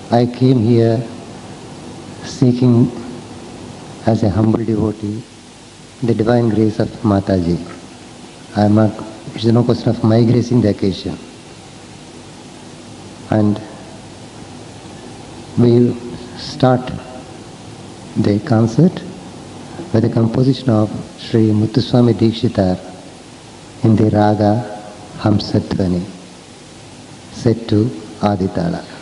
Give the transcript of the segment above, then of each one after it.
I came here seeking as a humble devotee the divine grace of Mataji. It's no question of my gracing the occasion. And we start the concert with a composition of Shri Muthuswami Dikshitar in the Raga Hamsatvani, set to Aditala.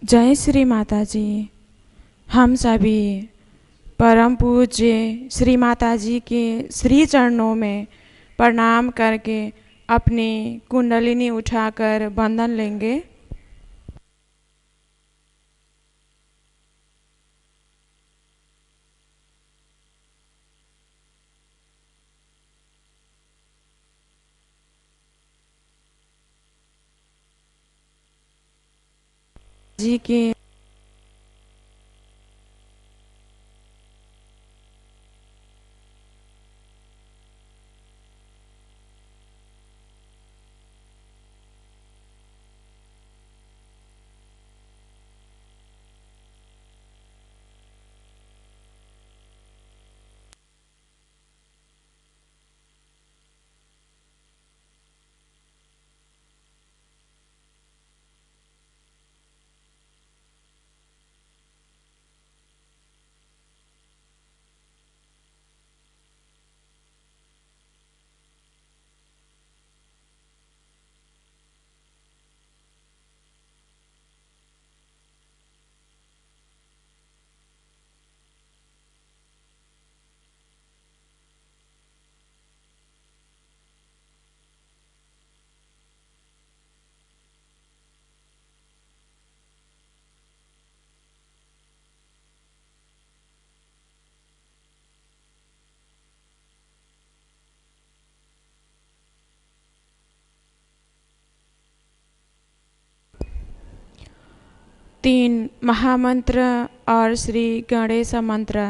जय श्री माता जी। हम सभी परम पूज्य श्री माता जी के श्री चरणों में प्रणाम करके अपनी कुंडलिनी उठाकर बंधन लेंगे। जी के तीन महामंत्र और श्री गणेश मंत्र।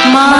Ma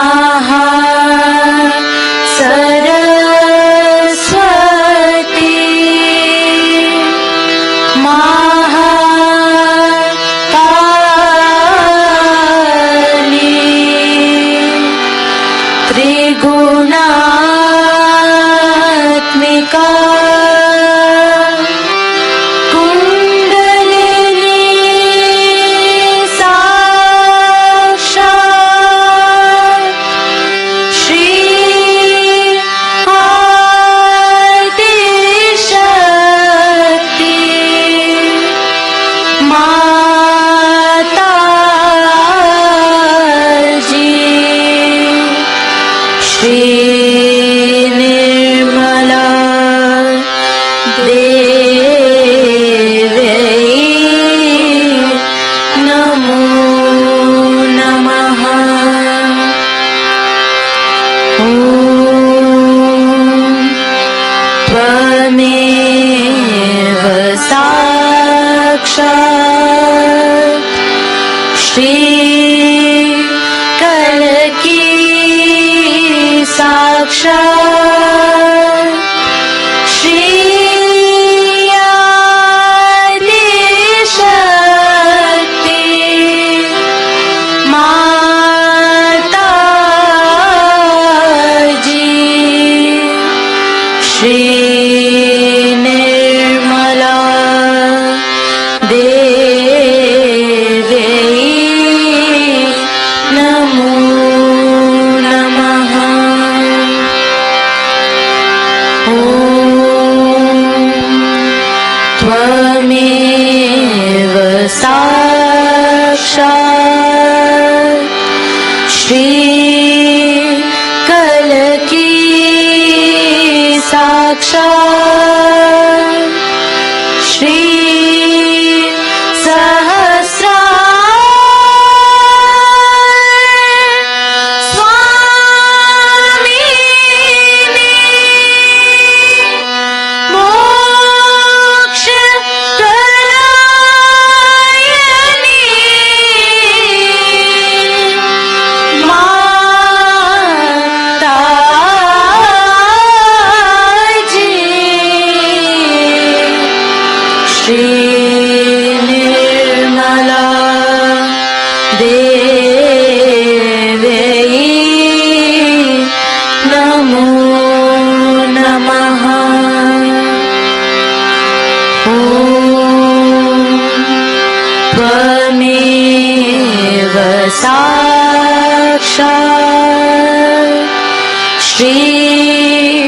Shri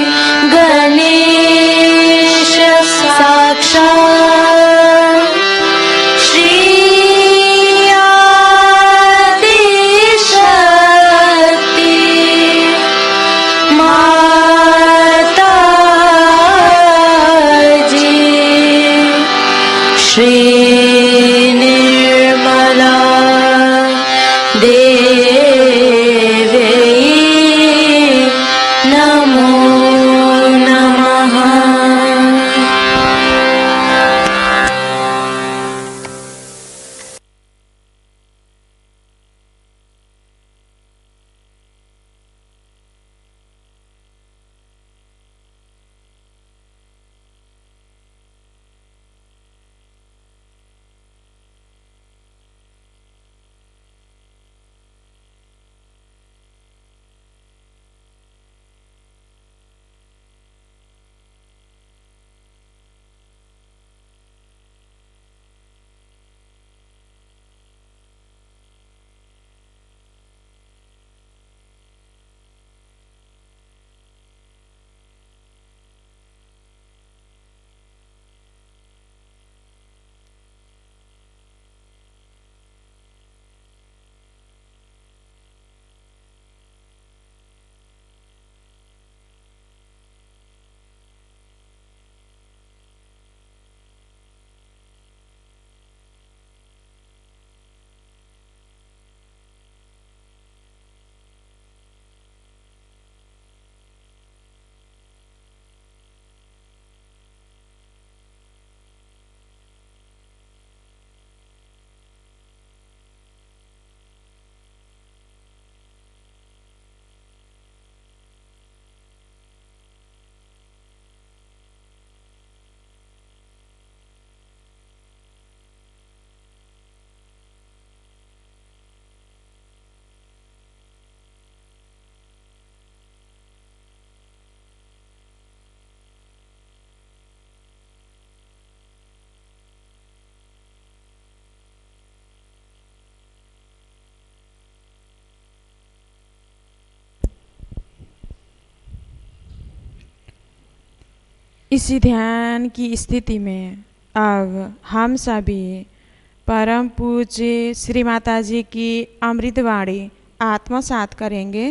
Ganesha Sakshat Shri Adi Shakti Mata Ji Shri Nirmala Devi Namo Namaha. इसी ध्यान की स्थिति में अब हम सभी परम पूज्य श्री माता जी की अमृतवाणी आत्मसात करेंगे।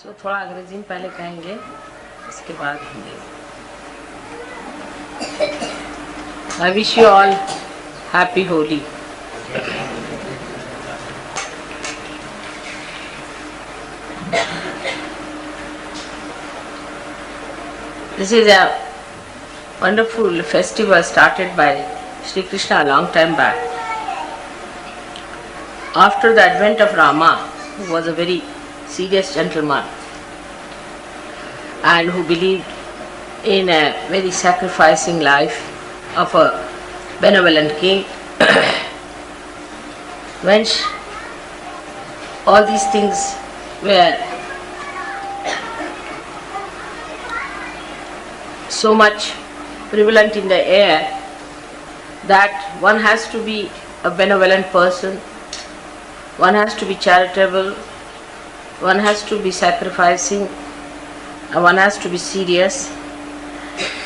तो थोड़ा अंग्रेजी में पहले कहेंगे, इसके बाद Hindi. I wish you all happy Holi. This is a wonderful festival started by Shri Krishna a long time back. After the advent of Rama, who was a very serious gentleman and who believed in a very sacrificing life of a benevolent king, when all these things were so much prevalent in the air that one has to be a benevolent person, one has to be charitable, one has to be sacrificing, and one has to be serious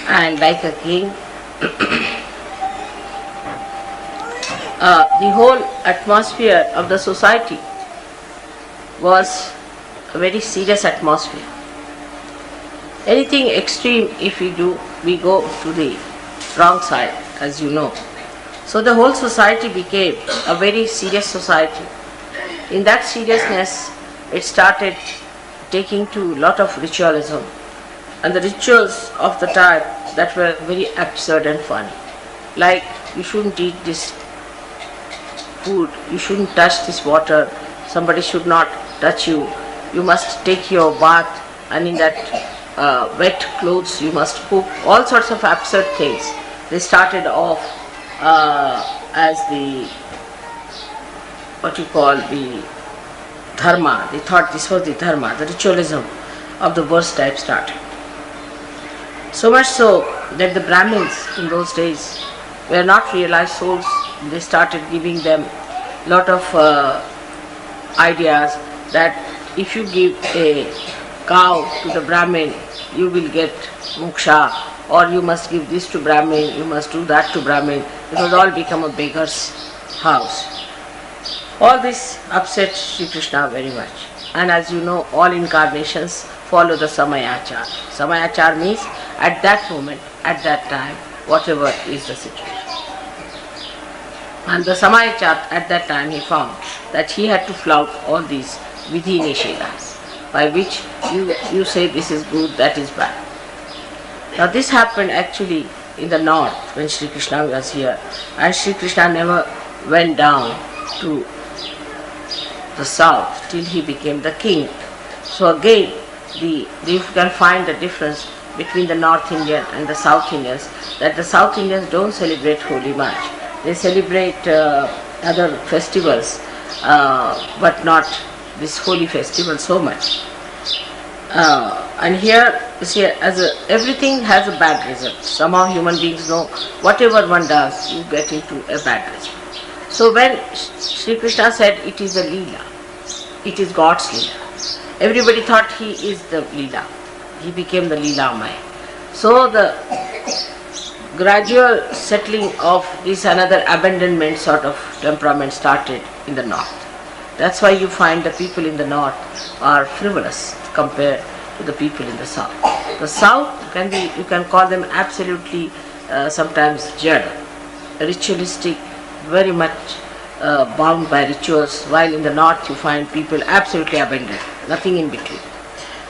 and like a king. The whole atmosphere of the society was a very serious atmosphere. Anything extreme if we do, we go to the wrong side, as you know. So the whole society became a very serious society. In that seriousness, it started taking to a lot of ritualism, and the rituals of the time that were very absurd and funny. Like, you shouldn't eat this food, you shouldn't touch this water, somebody should not touch you, you must take your bath, and in that wet clothes you must cook, all sorts of absurd things. They started off as the, what you call the dharma. They thought this was the dharma, the ritualism of the worst type started. So much so that the Brahmins in those days were not realized souls. They started giving them a lot of ideas that if you give a cow to the Brahmin, you will get moksha, or you must give this to Brahmin, you must do that to Brahmin. It was all become a beggar's house. All this upset Shri Krishna very much. And as you know, all incarnations follow the Samayachar. Samayachar means at that moment, at that time, whatever is the situation. And the Samayachar at that time he found that he had to flout all these Vidhi Nishedas, by which you say this is good, that is bad. Now this happened actually in the north when Shri Krishna was here, and Shri Krishna never went down to the south till he became the king. So again, you can find the difference between the North Indian and the South Indians, that the South Indians don't celebrate Holi much. They celebrate other festivals, but not this Holi festival so much. And here, you see, everything has a bad result. Somehow human beings know whatever one does, you get into a bad result. So when Shri Krishna said it is a Leela, it is God's Leela, everybody thought he is the Leela. He became the Leelamaya. So the gradual settling of this another abandonment sort of temperament started in the north. That's why you find the people in the north are frivolous compared to the people in the south. The south you can call them absolutely sometimes jada, ritualistic, very much bound by rituals, while in the north you find people absolutely abandoned, nothing in between.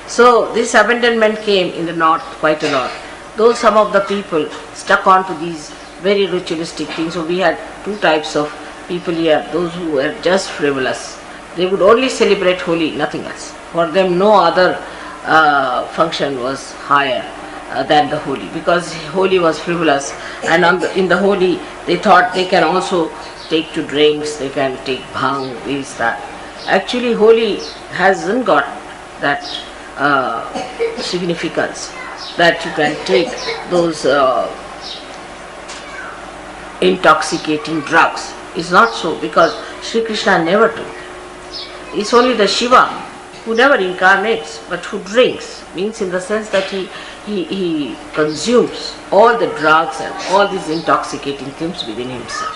So this abandonment came in the north quite a lot. Though some of the people stuck on to these very ritualistic things. So we had two types of people here, those who were just frivolous. They would only celebrate Holi, nothing else. For them no other function was higher than the Holi, because Holi was frivolous, and in the Holi they thought they can also take to drinks, they can take bhang, this, that. Actually Holi hasn't got that significance that you can take those intoxicating drugs. It's not so, because Shri Krishna never took. It's only the Shiva who never incarnates but who drinks, means in the sense that he consumes all the drugs and all these intoxicating things within himself.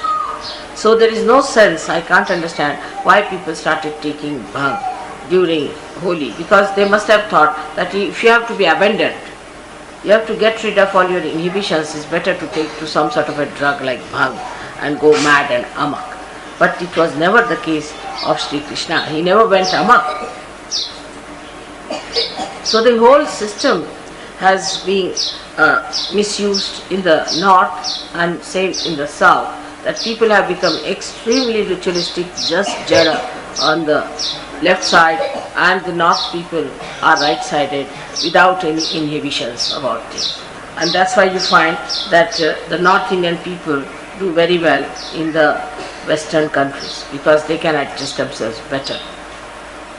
So there is no sense, I can't understand why people started taking bhang during Holi, because they must have thought that if you have to be abandoned, you have to get rid of all your inhibitions, it's better to take to some sort of a drug like bhang and go mad and amok. But it was never the case of Shri Krishna. He never went amok. So the whole system has been misused in the north and same in the south, that people have become extremely ritualistic, just jada on the left side, and the north people are right-sided without any inhibitions about it. And that's why you find that the North Indian people do very well in the Western countries, because they can adjust themselves better.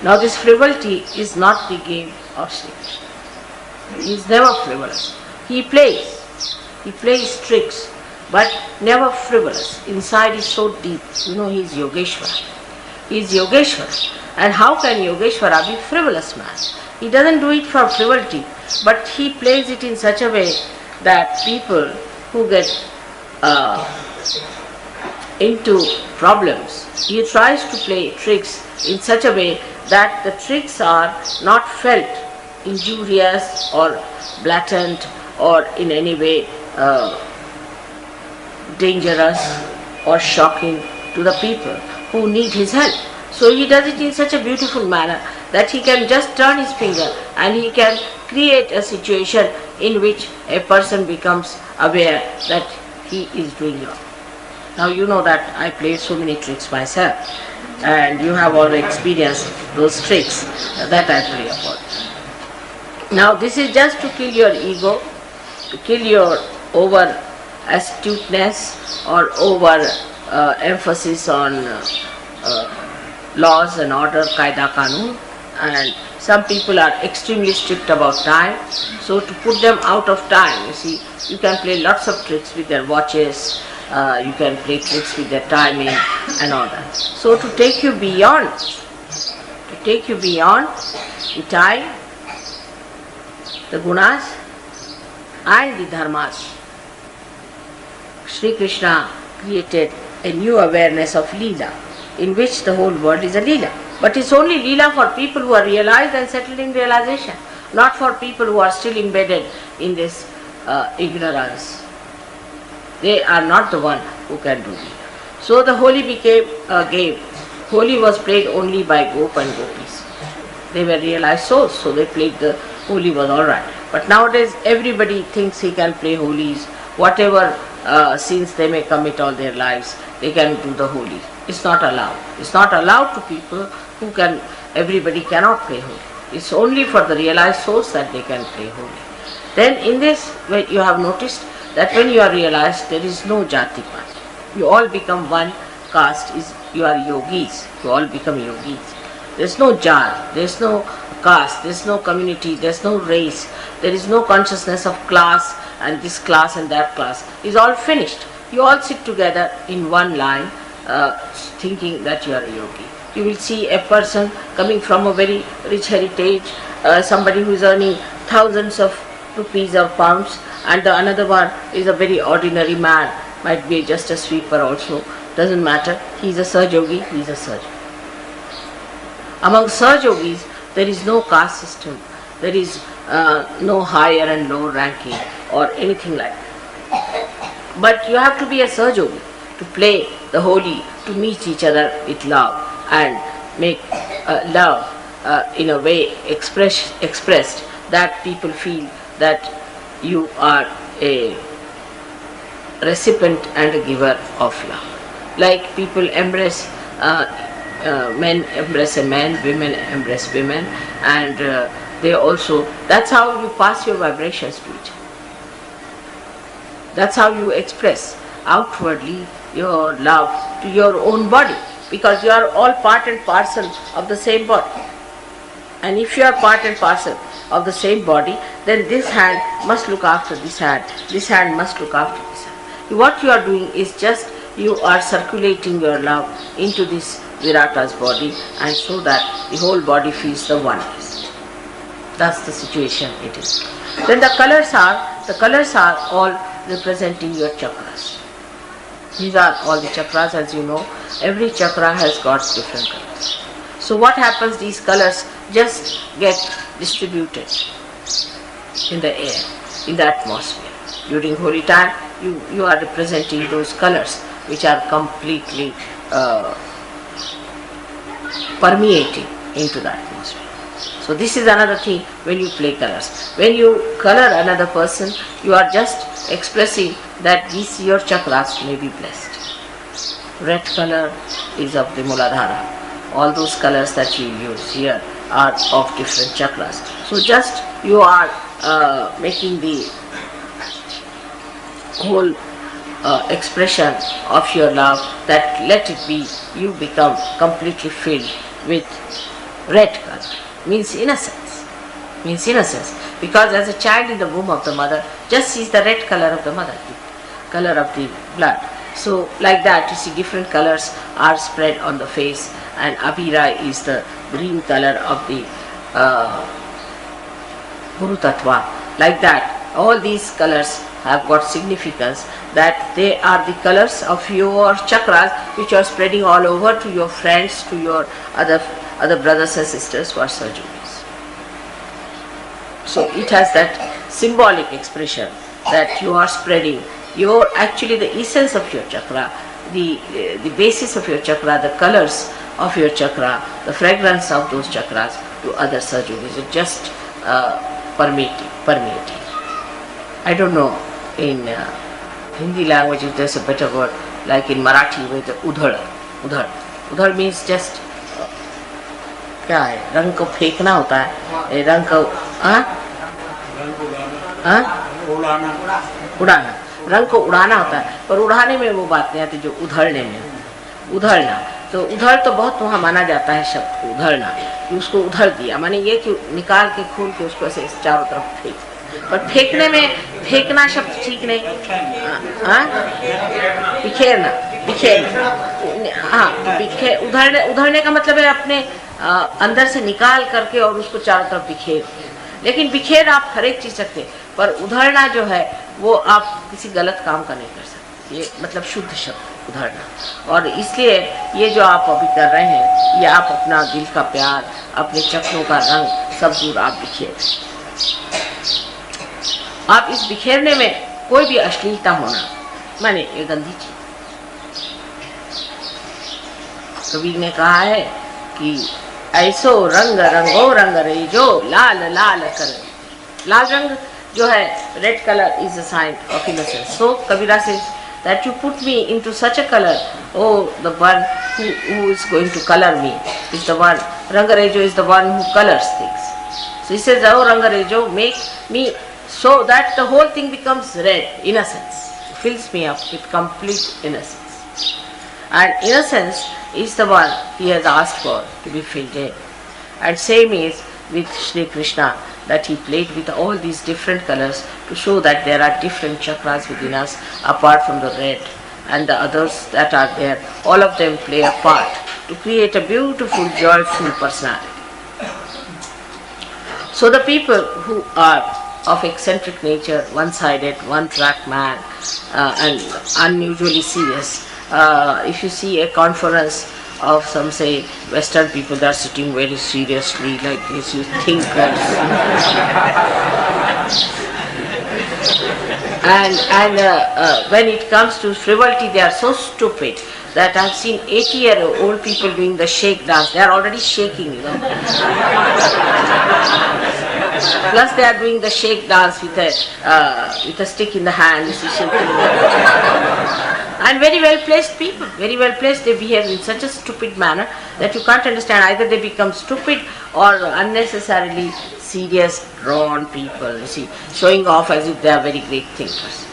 Now this frivolity is not the game of Shri Krishna. He is never frivolous. He plays tricks, but never frivolous. Inside is so deep. You know, he is Yogeshwara. He is Yogeshwara. And how can Yogeshwara be frivolous man? He doesn't do it for frivolity, but he plays it in such a way that people who get into problems, he tries to play tricks in such a way that the tricks are not felt injurious or blatant or in any way dangerous or shocking to the people who need his help. So he does it in such a beautiful manner that he can just turn his finger and he can create a situation in which a person becomes aware that he is doing wrong. Now you know that I play so many tricks myself, and you have all experienced those tricks that I play upon. Now this is just to kill your ego, to kill your over astuteness or over emphasis on laws and order, qaida kanun, and some people are extremely strict about time. So to put them out of time, you see, you can play lots of tricks with their watches, you can play tricks with their timing and all that. So to take you beyond the time, the gunas and the dharmas, Shri Krishna created a new awareness of Leela, in which the whole world is a Leela. But it's only Leela for people who are realized and settled in realization, not for people who are still embedded in this ignorance. They are not the one who can do Leela. So the Holi became a game. Holi was played only by Gop and Gopis. They were realized souls, so they played the Holi was alright. But nowadays everybody thinks he can play Holis. Whatever sins they may commit all their lives, they can do the Holi. It's not allowed. It's not allowed to people who can, everybody cannot play Holi. It's only for the realized souls that they can play Holi. Then in this, you have noticed that when you are realized, there is no jati pati. You all become one caste, you are yogis. You all become yogis. There's no jar, there's no caste, there's no community, there's no race, there is no consciousness of class and this class and that class. It's all finished. You all sit together in one line, thinking that you are a yogi. You will see a person coming from a very rich heritage, somebody who is earning thousands of rupees or pounds, and the another one is a very ordinary man, might be just a sweeper also, doesn't matter. He is a Saj Yogi, he is a Saj. Among Saj Yogis, there is no caste system, there is no higher and lower ranking or anything like that. But you have to be a Saj Yogi to play the Holi, to meet each other with love and make love in a way expressed that people feel that you are a recipient and a giver of love. Like people embrace, men embrace a man, women embrace women, and they also, that's how you pass your vibrations to each other. That's how you express outwardly your love to your own body, because you are all part and parcel of the same body. And if you are part and parcel of the same body, then this hand must look after this hand must look after this hand. What you are doing is just you are circulating your love into this Virata's body, and so that the whole body feels the oneness. That's the situation it is. Then the colors are all representing your chakras. These are all the chakras, as you know. Every chakra has got different colors. So what happens, these colors just get distributed in the air, in the atmosphere. During Holi time, you are representing those colors which are completely permeating into the atmosphere. So this is another thing when you play colors. When you color another person, you are just expressing that these your chakras may be blessed. Red color is of the Muladhara. All those colors that you use here are of different chakras. So just you are making the whole expression of your love, that let it be, you become completely filled with red color. Means innocence. Because as a child in the womb of the mother just sees the red color of the mother, the color of the blood. So like that, you see different colors are spread on the face, and Abhira is the green color of the Guru Tattva. Like that, all these colors have got significance, that they are the colors of your chakras which are spreading all over to your friends, to your other brothers and sisters who are surgeons. So it has that symbolic expression that you are spreading your, actually the essence of your chakra, the basis of your chakra, the colors of your chakra, the fragrance of those chakras to other surgeons. It's just permeating. I don't know in Hindi language if there's a better word, like in Marathi with udhar means just क्या है, रंग को फेंकना होता है, रंग को उड़ाना, रंग को उड़ाना होता है, पर उड़ाने में वो बात नहीं आती जो उधड़ने में। उधड़ना, तो उधड़ तो बहुत वहाँ माना जाता है शब्द को, उधड़ना, कि उसको उधड़ दिया, माने ये कि निकाल के खोल के उसको ऐसे चारों तरफ फेंक। पर फेंकने में, फेंकना शब्द ठीक नहीं, बिखेरना, बिखेरना, हाँ, उधड़ने का मतलब है अपने अंदर से निकाल करके और उसको चारों तरफ बिखेर। लेकिन बिखेर आप हर एक चीज सकते, पर उधड़ना जो है वो आप किसी गलत काम का नहीं कर सकते। ये मतलब शुद्ध शब्द उधड़ना। और इसलिए ये जो आप अभी कर रहे हैं, ये आप अपना दिल का प्यार, अपने चक्रों का रंग सब दूर आप बिखेर। आप इस बिखेरने में कोई भी अश्लीलता होना, माने ये गंदी चीज। कबीर ने कहा है कि ऐसो रंग रंगो रंग रेजो लाल लाल कर। लाल रंग जो है, red colour is a sign of innocence. So Kabira से that you put me into such a color, oh, the one who is going to color me is the one, Rangarejo is the one who colors things. So he says, oh Rangarejo, make me so that the whole thing becomes red, innocence, fills me up with complete innocence. And innocence is the one he has asked for to be filled in. And same is with Shri Krishna, that he played with all these different colors to show that there are different chakras within us apart from the red and the others that are there. All of them play a part to create a beautiful, joyful personality. So the people who are of eccentric nature, one-sided, one-track man, and unusually serious, if you see a conference of some, say, Western people, they are sitting very seriously like this, you think and when it comes to frivolity, they are so stupid that I have seen 80-year-old people doing the shake dance. They are already shaking, you know. Plus they are doing the shake dance with a stick in the hand. And very well placed people, very well placed, they behave in such a stupid manner that you can't understand. Either they become stupid or unnecessarily serious, drawn people, you see, showing off as if they are very great thinkers.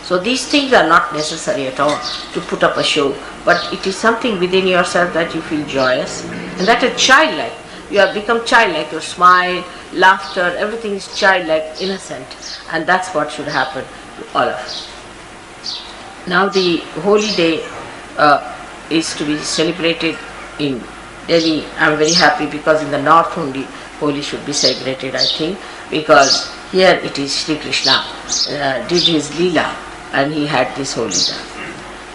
So these things are not necessary at all to put up a show, but it is something within yourself that you feel joyous, and that is childlike. You have become childlike, your smile, laughter, everything is childlike, innocent, and that's what should happen to all of us. Now the Holi day is to be celebrated in Delhi. I am very happy because in the north only Holi should be celebrated, I think, because here it is Shri Krishna did his Leela and he had this Holi Dham.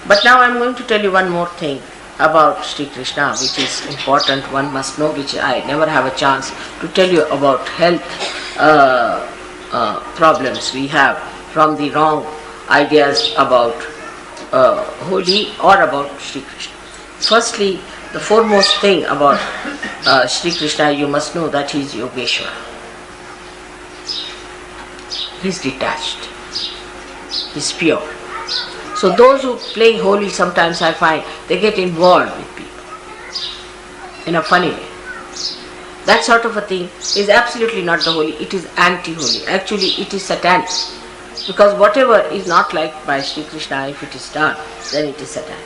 But now I am going to tell you one more thing about Shri Krishna, which is important, one must know, which I never have a chance to tell you about health problems we have from the wrong ideas about Holi or about Shri Krishna. Firstly, the foremost thing about Shri Krishna, you must know that he is Yogeshwara. He is detached. He is pure. So those who play Holi, sometimes I find they get involved with people in a funny way. That sort of a thing is absolutely not the Holi. It is anti-Holi. Actually, it is satanic. Because whatever is not liked by Shri Krishna, if it is done, then it is satanic.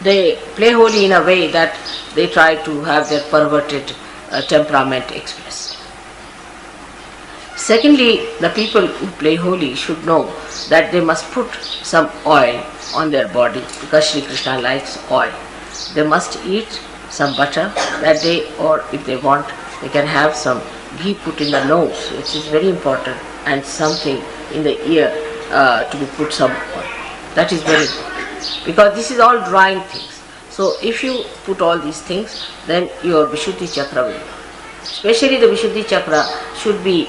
They play Holi in a way that they try to have their perverted temperament expressed. Secondly, the people who play Holi should know that they must put some oil on their body, because Shri Krishna likes oil. They must eat some butter that day, or if they want, they can have some ghee put in the nose, which is very important, and something in the ear to be put some oil. That is very important, because this is all drying things. So if you put all these things, then your Vishuddhi Chakra will go. Especially the Vishuddhi Chakra should be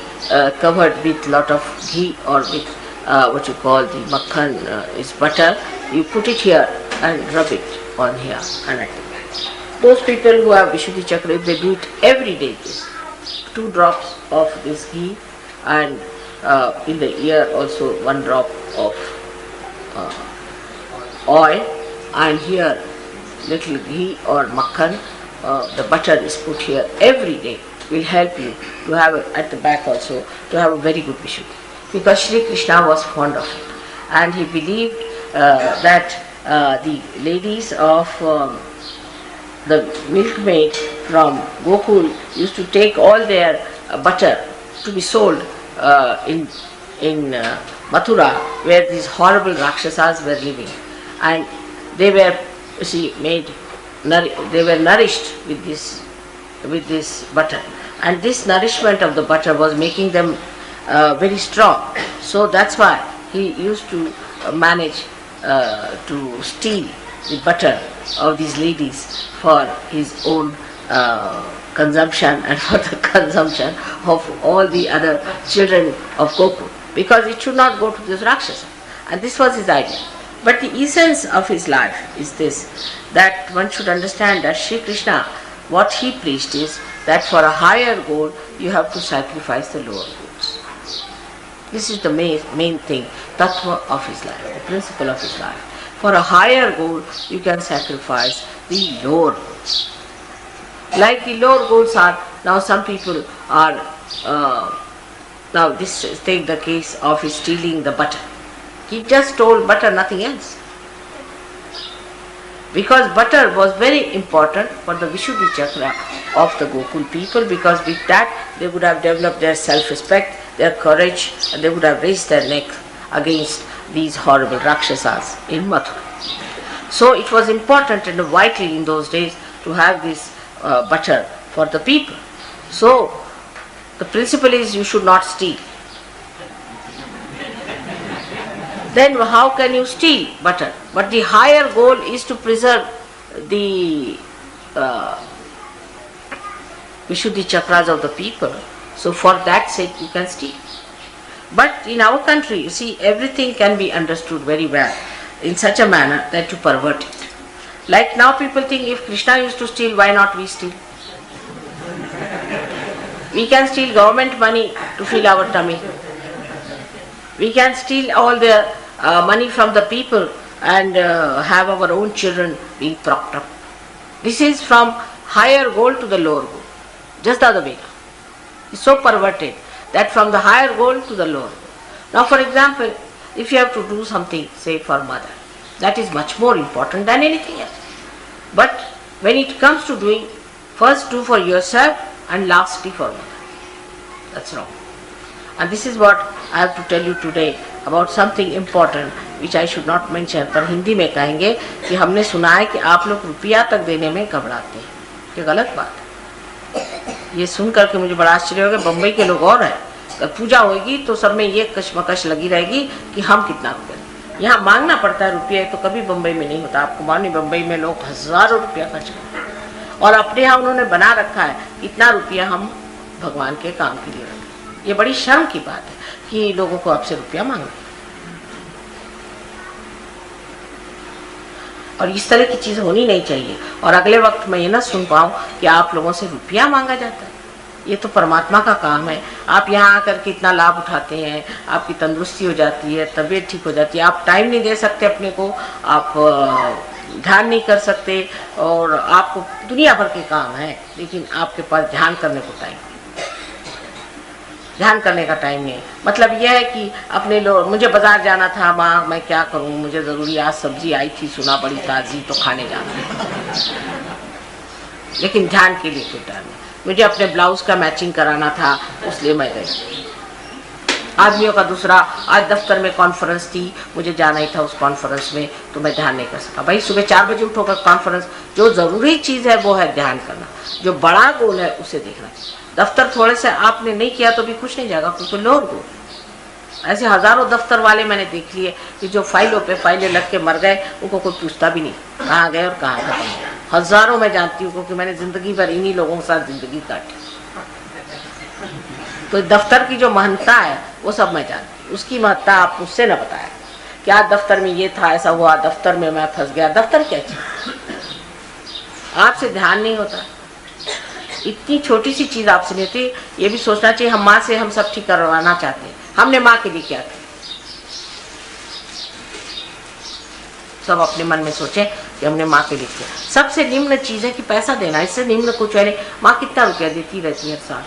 covered with lot of ghee, or with what you call the makhan, is butter. You put it here and rub it on here and at the back. Those people who have Vishuddhi Chakra, if they do it every day, this 2 drops of this ghee, and in the ear also 1 drop of oil, and here little ghee or makhan, the butter is put here every day, will help you to have at the back also to have a very good Vishuddhi. because Shri Krishna was fond of it, and he believed that the ladies of the milkmaid from Gokul used to take all their butter to be sold in Mathura, where these horrible Rakshasas were living, and they were they were nourished with this butter, and this nourishment of the butter was making them very strong. So that's why he used to manage to steal the butter of these ladies for his own consumption and for the consumption of all the other children of Gokul, because it should not go to this Rakshasa. And this was his idea. But the essence of his life is this, that one should understand that Shri Krishna, what he preached is that for a higher goal you have to sacrifice the lower goals. This is the main thing, tattva of his life, the principle of his life. For a higher goal you can sacrifice the lower goals. Like the lower goals are, now some people are, now this take the case of his stealing the butter. He just stole butter, nothing else. Because butter was very important for the Vishuddhi Chakra of the Gokul people, because with that they would have developed their self-respect, their courage, and they would have raised their neck against these horrible Rakshasas in Mathura. So it was important and vital in those days to have this butter for the people. So the principle is you should not steal. Then how can you steal butter? But the higher goal is to preserve the Vishuddhi Chakras of the people. So for that sake you can steal. But in our country, you see, everything can be understood very well in such a manner that you pervert it. Like now people think if Krishna used to steal, why not we steal? We can steal government money to fill our tummy. We can steal all the money from the people and have our own children being propped up. This is from higher goal to the lower goal. Just the other way. It's so perverted that from the higher goal to the lower goal. Now for example, if you have to do something, say for mother, that is much more important than anything else. But when it comes to doing, first do for yourself and lastly for mother. That's wrong. And this is what I have to tell you today about something important which I should not mention, पर हिंदी में कहेंगे कि हमने सुना है कि आप लोग रुपया तक देने में घबराते हैं. ये गलत बात है. ये सुन करके मुझे बड़ा आश्चर्य हो गया. बम्बई के लोग और हैं, अगर पूजा होगी तो सब में ये कशमकश लगी रहेगी कि हम कितना रुपया. यहाँ मांगना पड़ता है रुपया, तो कभी बम्बई में नहीं होता. आपको मालूम, बम्बई में लोग हजारों रुपया खर्च करते हैं और अपने यहाँ उन्होंने बना रखा है इतना रुपया हम भगवान के काम के लिए रखें. ये बड़ी शर्म की बात है कि लोगों को आपसे रुपया मांगना. और इस तरह की चीज़ होनी नहीं चाहिए. और अगले वक्त मैं ये ना सुन पाऊँ कि आप लोगों से रुपया मांगा जाता है. ये तो परमात्मा का काम है. आप यहाँ आकर के इतना लाभ उठाते हैं, आपकी तंदुरुस्ती हो जाती है, तबीयत ठीक हो जाती है, आप टाइम नहीं दे सकते अपने को, आप ध्यान नहीं कर सकते, और आपको दुनिया भर के काम है, लेकिन आपके पास ध्यान करने को टाइम, ध्यान करने का टाइम नहीं. मतलब यह है कि अपने लोग, मुझे बाजार जाना था, माँ मैं क्या करूँ, मुझे ज़रूरी, आज सब्जी आई थी, सुना बड़ी ताज़ी, तो खाने जाना, लेकिन ध्यान के लिए कोई टाइम नहीं. मुझे अपने ब्लाउज का मैचिंग कराना था, इसलिए मैं गई. आदमियों का दूसरा, आज दफ्तर में कॉन्फ्रेंस थी, मुझे जाना ही था उस कॉन्फ्रेंस में, तो मैं ध्यान नहीं कर सका. भाई सुबह 4 बजे उठोगा कॉन्फ्रेंस, जो ज़रूरी चीज़ है वो है ध्यान करना, जो बड़ा गोल है उसे देखना. दफ्तर थोड़े से आपने नहीं किया तो भी कुछ नहीं जाएगा, क्योंकि लोग गोल. ऐसे हज़ारों दफ्तर वाले मैंने देख लिए कि जो फाइलों पे फाइलें लग के मर गए, उनको कोई पूछता भी नहीं कहाँ गए और कहाँ खत्म गए. हज़ारों मैं जानती हूँ, क्योंकि मैंने ज़िंदगी भर इन्हीं लोगों के साथ ज़िंदगी काटी. तो दफ्तर की जो महत्ता है वो सब मैं जानती हूँ. उसकी महत्ता आप मुझसे न बताया कि आज दफ्तर में ये था, ऐसा हुआ, दफ्तर में मैं फंस गया. दफ्तर क्या चीज़, आपसे ध्यान नहीं होता. इतनी छोटी सी चीज़ आपसे नहीं होती. ये भी सोचना चाहिए, हम माँ से हम सब ठीक करवाना चाहते हैं, हमने माँ के लिए क्या किया. सब अपने मन में सोचें कि हमने माँ के लिए किया. सबसे निम्न चीज़ है कि पैसा देना, इससे निम्न कुछ है नहीं. माँ कितना रुपया देती रहती है हर साल,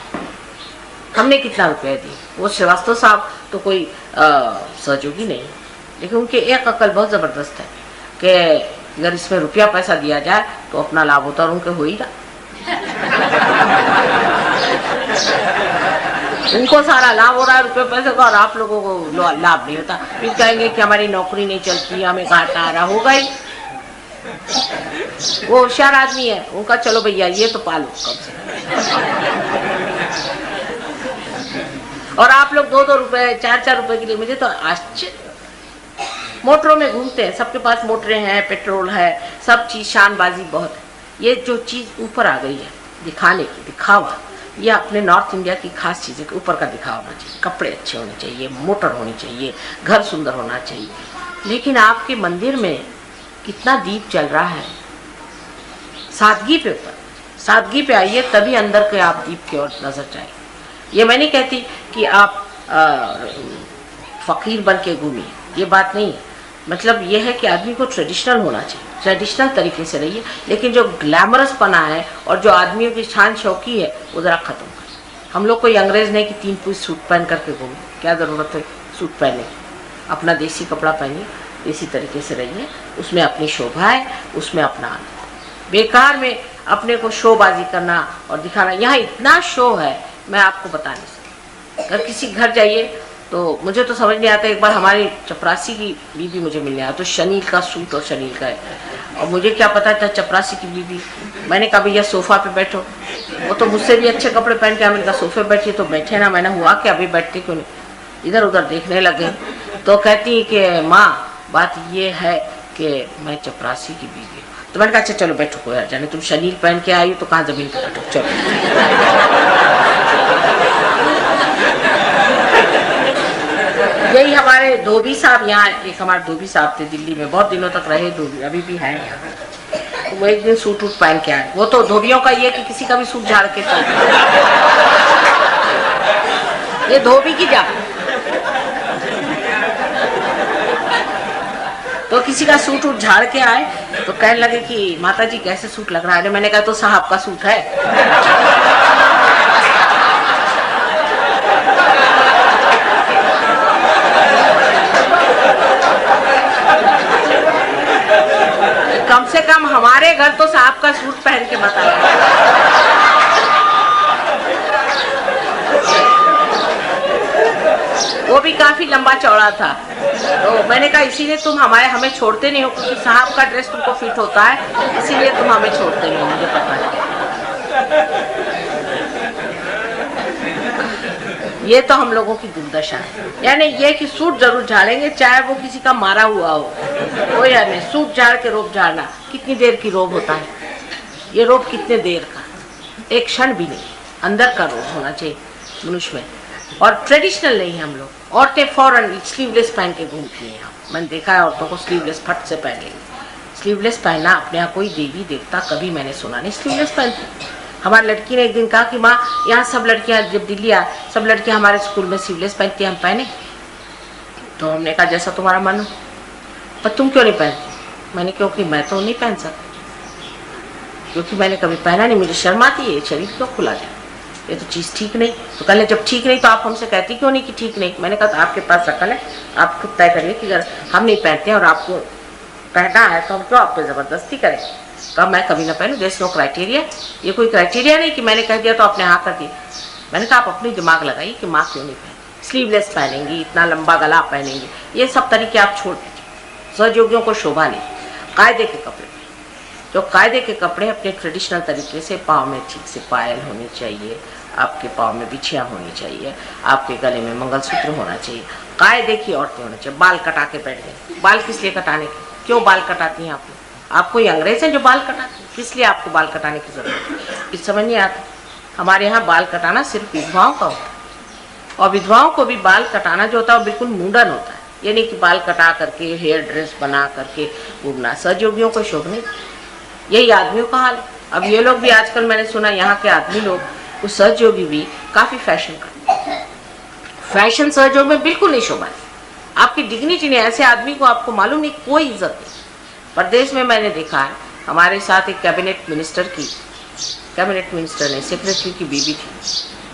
हमने कितना रुपया दिए। वो श्रीवास्तव साहब तो कोई सहयोगी नहीं, लेकिन उनके एक अकल बहुत ज़बरदस्त है कि अगर इसमें रुपया पैसा दिया जाए तो अपना लाभ होता, और उनके हो ही रहा। उनको सारा लाभ हो रहा है रुपये पैसे का, और आप लोगों को लाभ नहीं होता। फिर कहेंगे कि हमारी नौकरी नहीं चलती, हमें घाटा आ रहा होगा ही। वो होशियार आदमी है, उनका चलो भैया ये तो पालो कम से। और आप लोग 2-2 रुपए 4-4 रुपए के लिए, मुझे तो आश्चर्य। मोटरों में घूमते हैं, सबके पास मोटरें हैं, पेट्रोल है, सब चीज, शानबाजी बहुत है। ये जो चीज ऊपर आ गई है दिखाने की, दिखावा, ये अपने नॉर्थ इंडिया की खास चीज़ है कि ऊपर का दिखावा होना चाहिए, कपड़े अच्छे होने चाहिए, मोटर होनी चाहिए, घर सुंदर होना चाहिए। लेकिन आपके मंदिर में कितना दीप चल रहा है, सादगी पे ऊपर, सादगी पे आइए, तभी अंदर के आप दीप की ओर नजर जाए। ये मैं नहीं कहती कि आप फकीर बन के घूमिए, ये बात नहीं है। मतलब ये है कि आदमी को ट्रेडिशनल होना चाहिए, ट्रेडिशनल तरीके से रहिए, लेकिन जो ग्लैमरस पना है और जो आदमियों की शान शौकी है वो ज़रा ख़त्म करें। हम लोग कोई अंग्रेज़ नहीं कि 3 पीस सूट पहन करके घूमें, क्या ज़रूरत है सूट पहने। अपना देसी कपड़ा पहनिए, देसी तरीके से रहिए, उसमें अपनी शोभा है, उसमें अपना आनंद। बेकार में अपने को शोबाजी करना और दिखाना, यहाँ इतना शो है मैं आपको बता नहीं सकती। अगर किसी घर जाइए तो मुझे तो समझ नहीं आता। एक बार हमारी चपरासी की बीबी मुझे मिलने आया, तो शनील का सूट और शनील का है, और मुझे क्या पता था चपरासी की बीबी। मैंने कहा भैया सोफ़ा पे बैठो, वो तो मुझसे भी अच्छे कपड़े पहन के, मैंने कहा सोफे बैठिए, तो बैठे ना। मैंने हुआ कि अभी बैठते क्यों नहीं, इधर उधर देखने लगे। तो कहती कि माँ बात ये है कि मैं चपरासी की बीबी हूँ। तो मैंने कहा अच्छा चलो बैठो, कोई जाने, तुम शनील पहन के आई हो तो कहाँ जमीन पर बैठो, चलो। यही हमारे धोबी साहब, यहाँ एक हमारे धोबी साहब थे दिल्ली में, बहुत दिनों तक रहे धोबी, अभी भी हैं यहाँ। तो वो एक दिन सूट वूट पहन के आए। वो तो धोबियों का ये कि किसी का भी सूट झाड़ के चल, ये धोबी की जा। तो किसी का सूट वूट झाड़ के आए तो कहने लगे कि माता जी कैसे सूट लग रहा है। मैंने कहा तो साहब का सूट है। कम से कम हमारे घर तो साहब का सूट पहन के मत आया। वो भी काफी लंबा चौड़ा था। तो मैंने कहा इसीलिए तुम हमें छोड़ते नहीं हो, क्योंकि साहब का ड्रेस तुमको फिट होता है, इसीलिए तुम हमें छोड़ते नहीं हो, मुझे पता है। ये तो हम लोगों की दुर्दशा है। यानी ये कि सूट जरूर झाड़ेंगे, चाहे वो किसी का मारा हुआ हो, वो यानी सूट झाड़ के रोब झाड़ना, कितनी देर की रोब होता है ये रोब, कितने देर का, एक क्षण भी नहीं। अंदर का रोब होना चाहिए मनुष्य में। और ट्रेडिशनल नहीं है हम लोग। औरतें फौरन स्लीवलेस पहन के घूमती हैं। मैंने देखा है औरतों को स्लीवलेस फट से पहन लेंगी। स्लीवलेस पहनना अपने यहाँ कोई देवी देवता कभी मैंने सुना नहीं स्लीवलेस पहनती। हमारी लड़की ने एक दिन कहा कि माँ यहाँ सब लड़कियाँ, जब दिल्ली आए सब लड़कियाँ हमारे स्कूल में स्लीवलेस पहनती हैं, हम पहने। तो हमने कहा जैसा तुम्हारा मन हो, पर तुम क्यों नहीं पहनती। मैंने क्योंकि मैं तो नहीं पहन सकती, क्योंकि मैंने कभी पहना नहीं, मुझे शर्म आती है, शरीर क्यों खुला जाए, ये तो चीज़ ठीक नहीं। तो कहले जब ठीक नहीं तो आप हमसे कहती क्यों नहीं कि ठीक नहीं। मैंने कहा तो आपके पास अकल है, आप खुद तय करिए कि अगर हम नहीं पहनते हैं और आपको पहनना है तो हम क्यों आप पे ज़बरदस्ती करें। कहा मैं कभी ना पहनूँ, देयर इज नो क्राइटेरिया। ये कोई क्राइटेरिया नहीं कि मैंने कह दिया तो आपने हाँ कर दिया। मैंने कहा आप अपनी दिमाग लगाइए कि माँ क्यों नहीं पहने, स्लीवलेस पहनेंगी, इतना लंबा गला पहनेंगी, ये सब तरीके आप छोड़ दीजिए। सहयोगियों को शोभा नहीं, कायदे के कपड़े, जो कायदे के कपड़े अपने ट्रेडिशनल तरीके से, पाँव में ठीक से पायल होनी चाहिए, आपके पाँव में बिछियाँ होनी चाहिए, आपके गले में मंगलसूत्र होना चाहिए, कायदे की औरतें होनी चाहिए। बाल कटा के बैठ गए, बाल किस लिए कटाने के, क्यों बाल कटाती हैं आप लोग? आप कोई अंग्रेज हैं जो बाल कटाते हैं? किस लिए आपको बाल कटाने की जरूरत है? इस समझ नहीं आता। हमारे यहाँ बाल कटाना सिर्फ विधवाओं का होता है, और विधवाओं को भी बाल कटाना जो होता है वो बिल्कुल मुंडन होता है, ये नहीं कि बाल कटा करके हेयर ड्रेस बना करके घूमना। सहयोगियों को शोभ नहीं, यही आदमियों का हाल है। अब ये लोग भी आजकल मैंने सुना यहाँ के आदमी लोग, वो सहयोगी भी काफ़ी फैशन करते हैं। फैशन सहयोग में बिल्कुल नहीं शोभा है, आपकी डिग्निटी नहीं। ऐसे आदमी को आपको मालूम नहीं, कोई इज्जत नहीं। प्रदेश में मैंने देखा है, हमारे साथ एक कैबिनेट मिनिस्टर ने सेक्रेटरी की बीवी थी,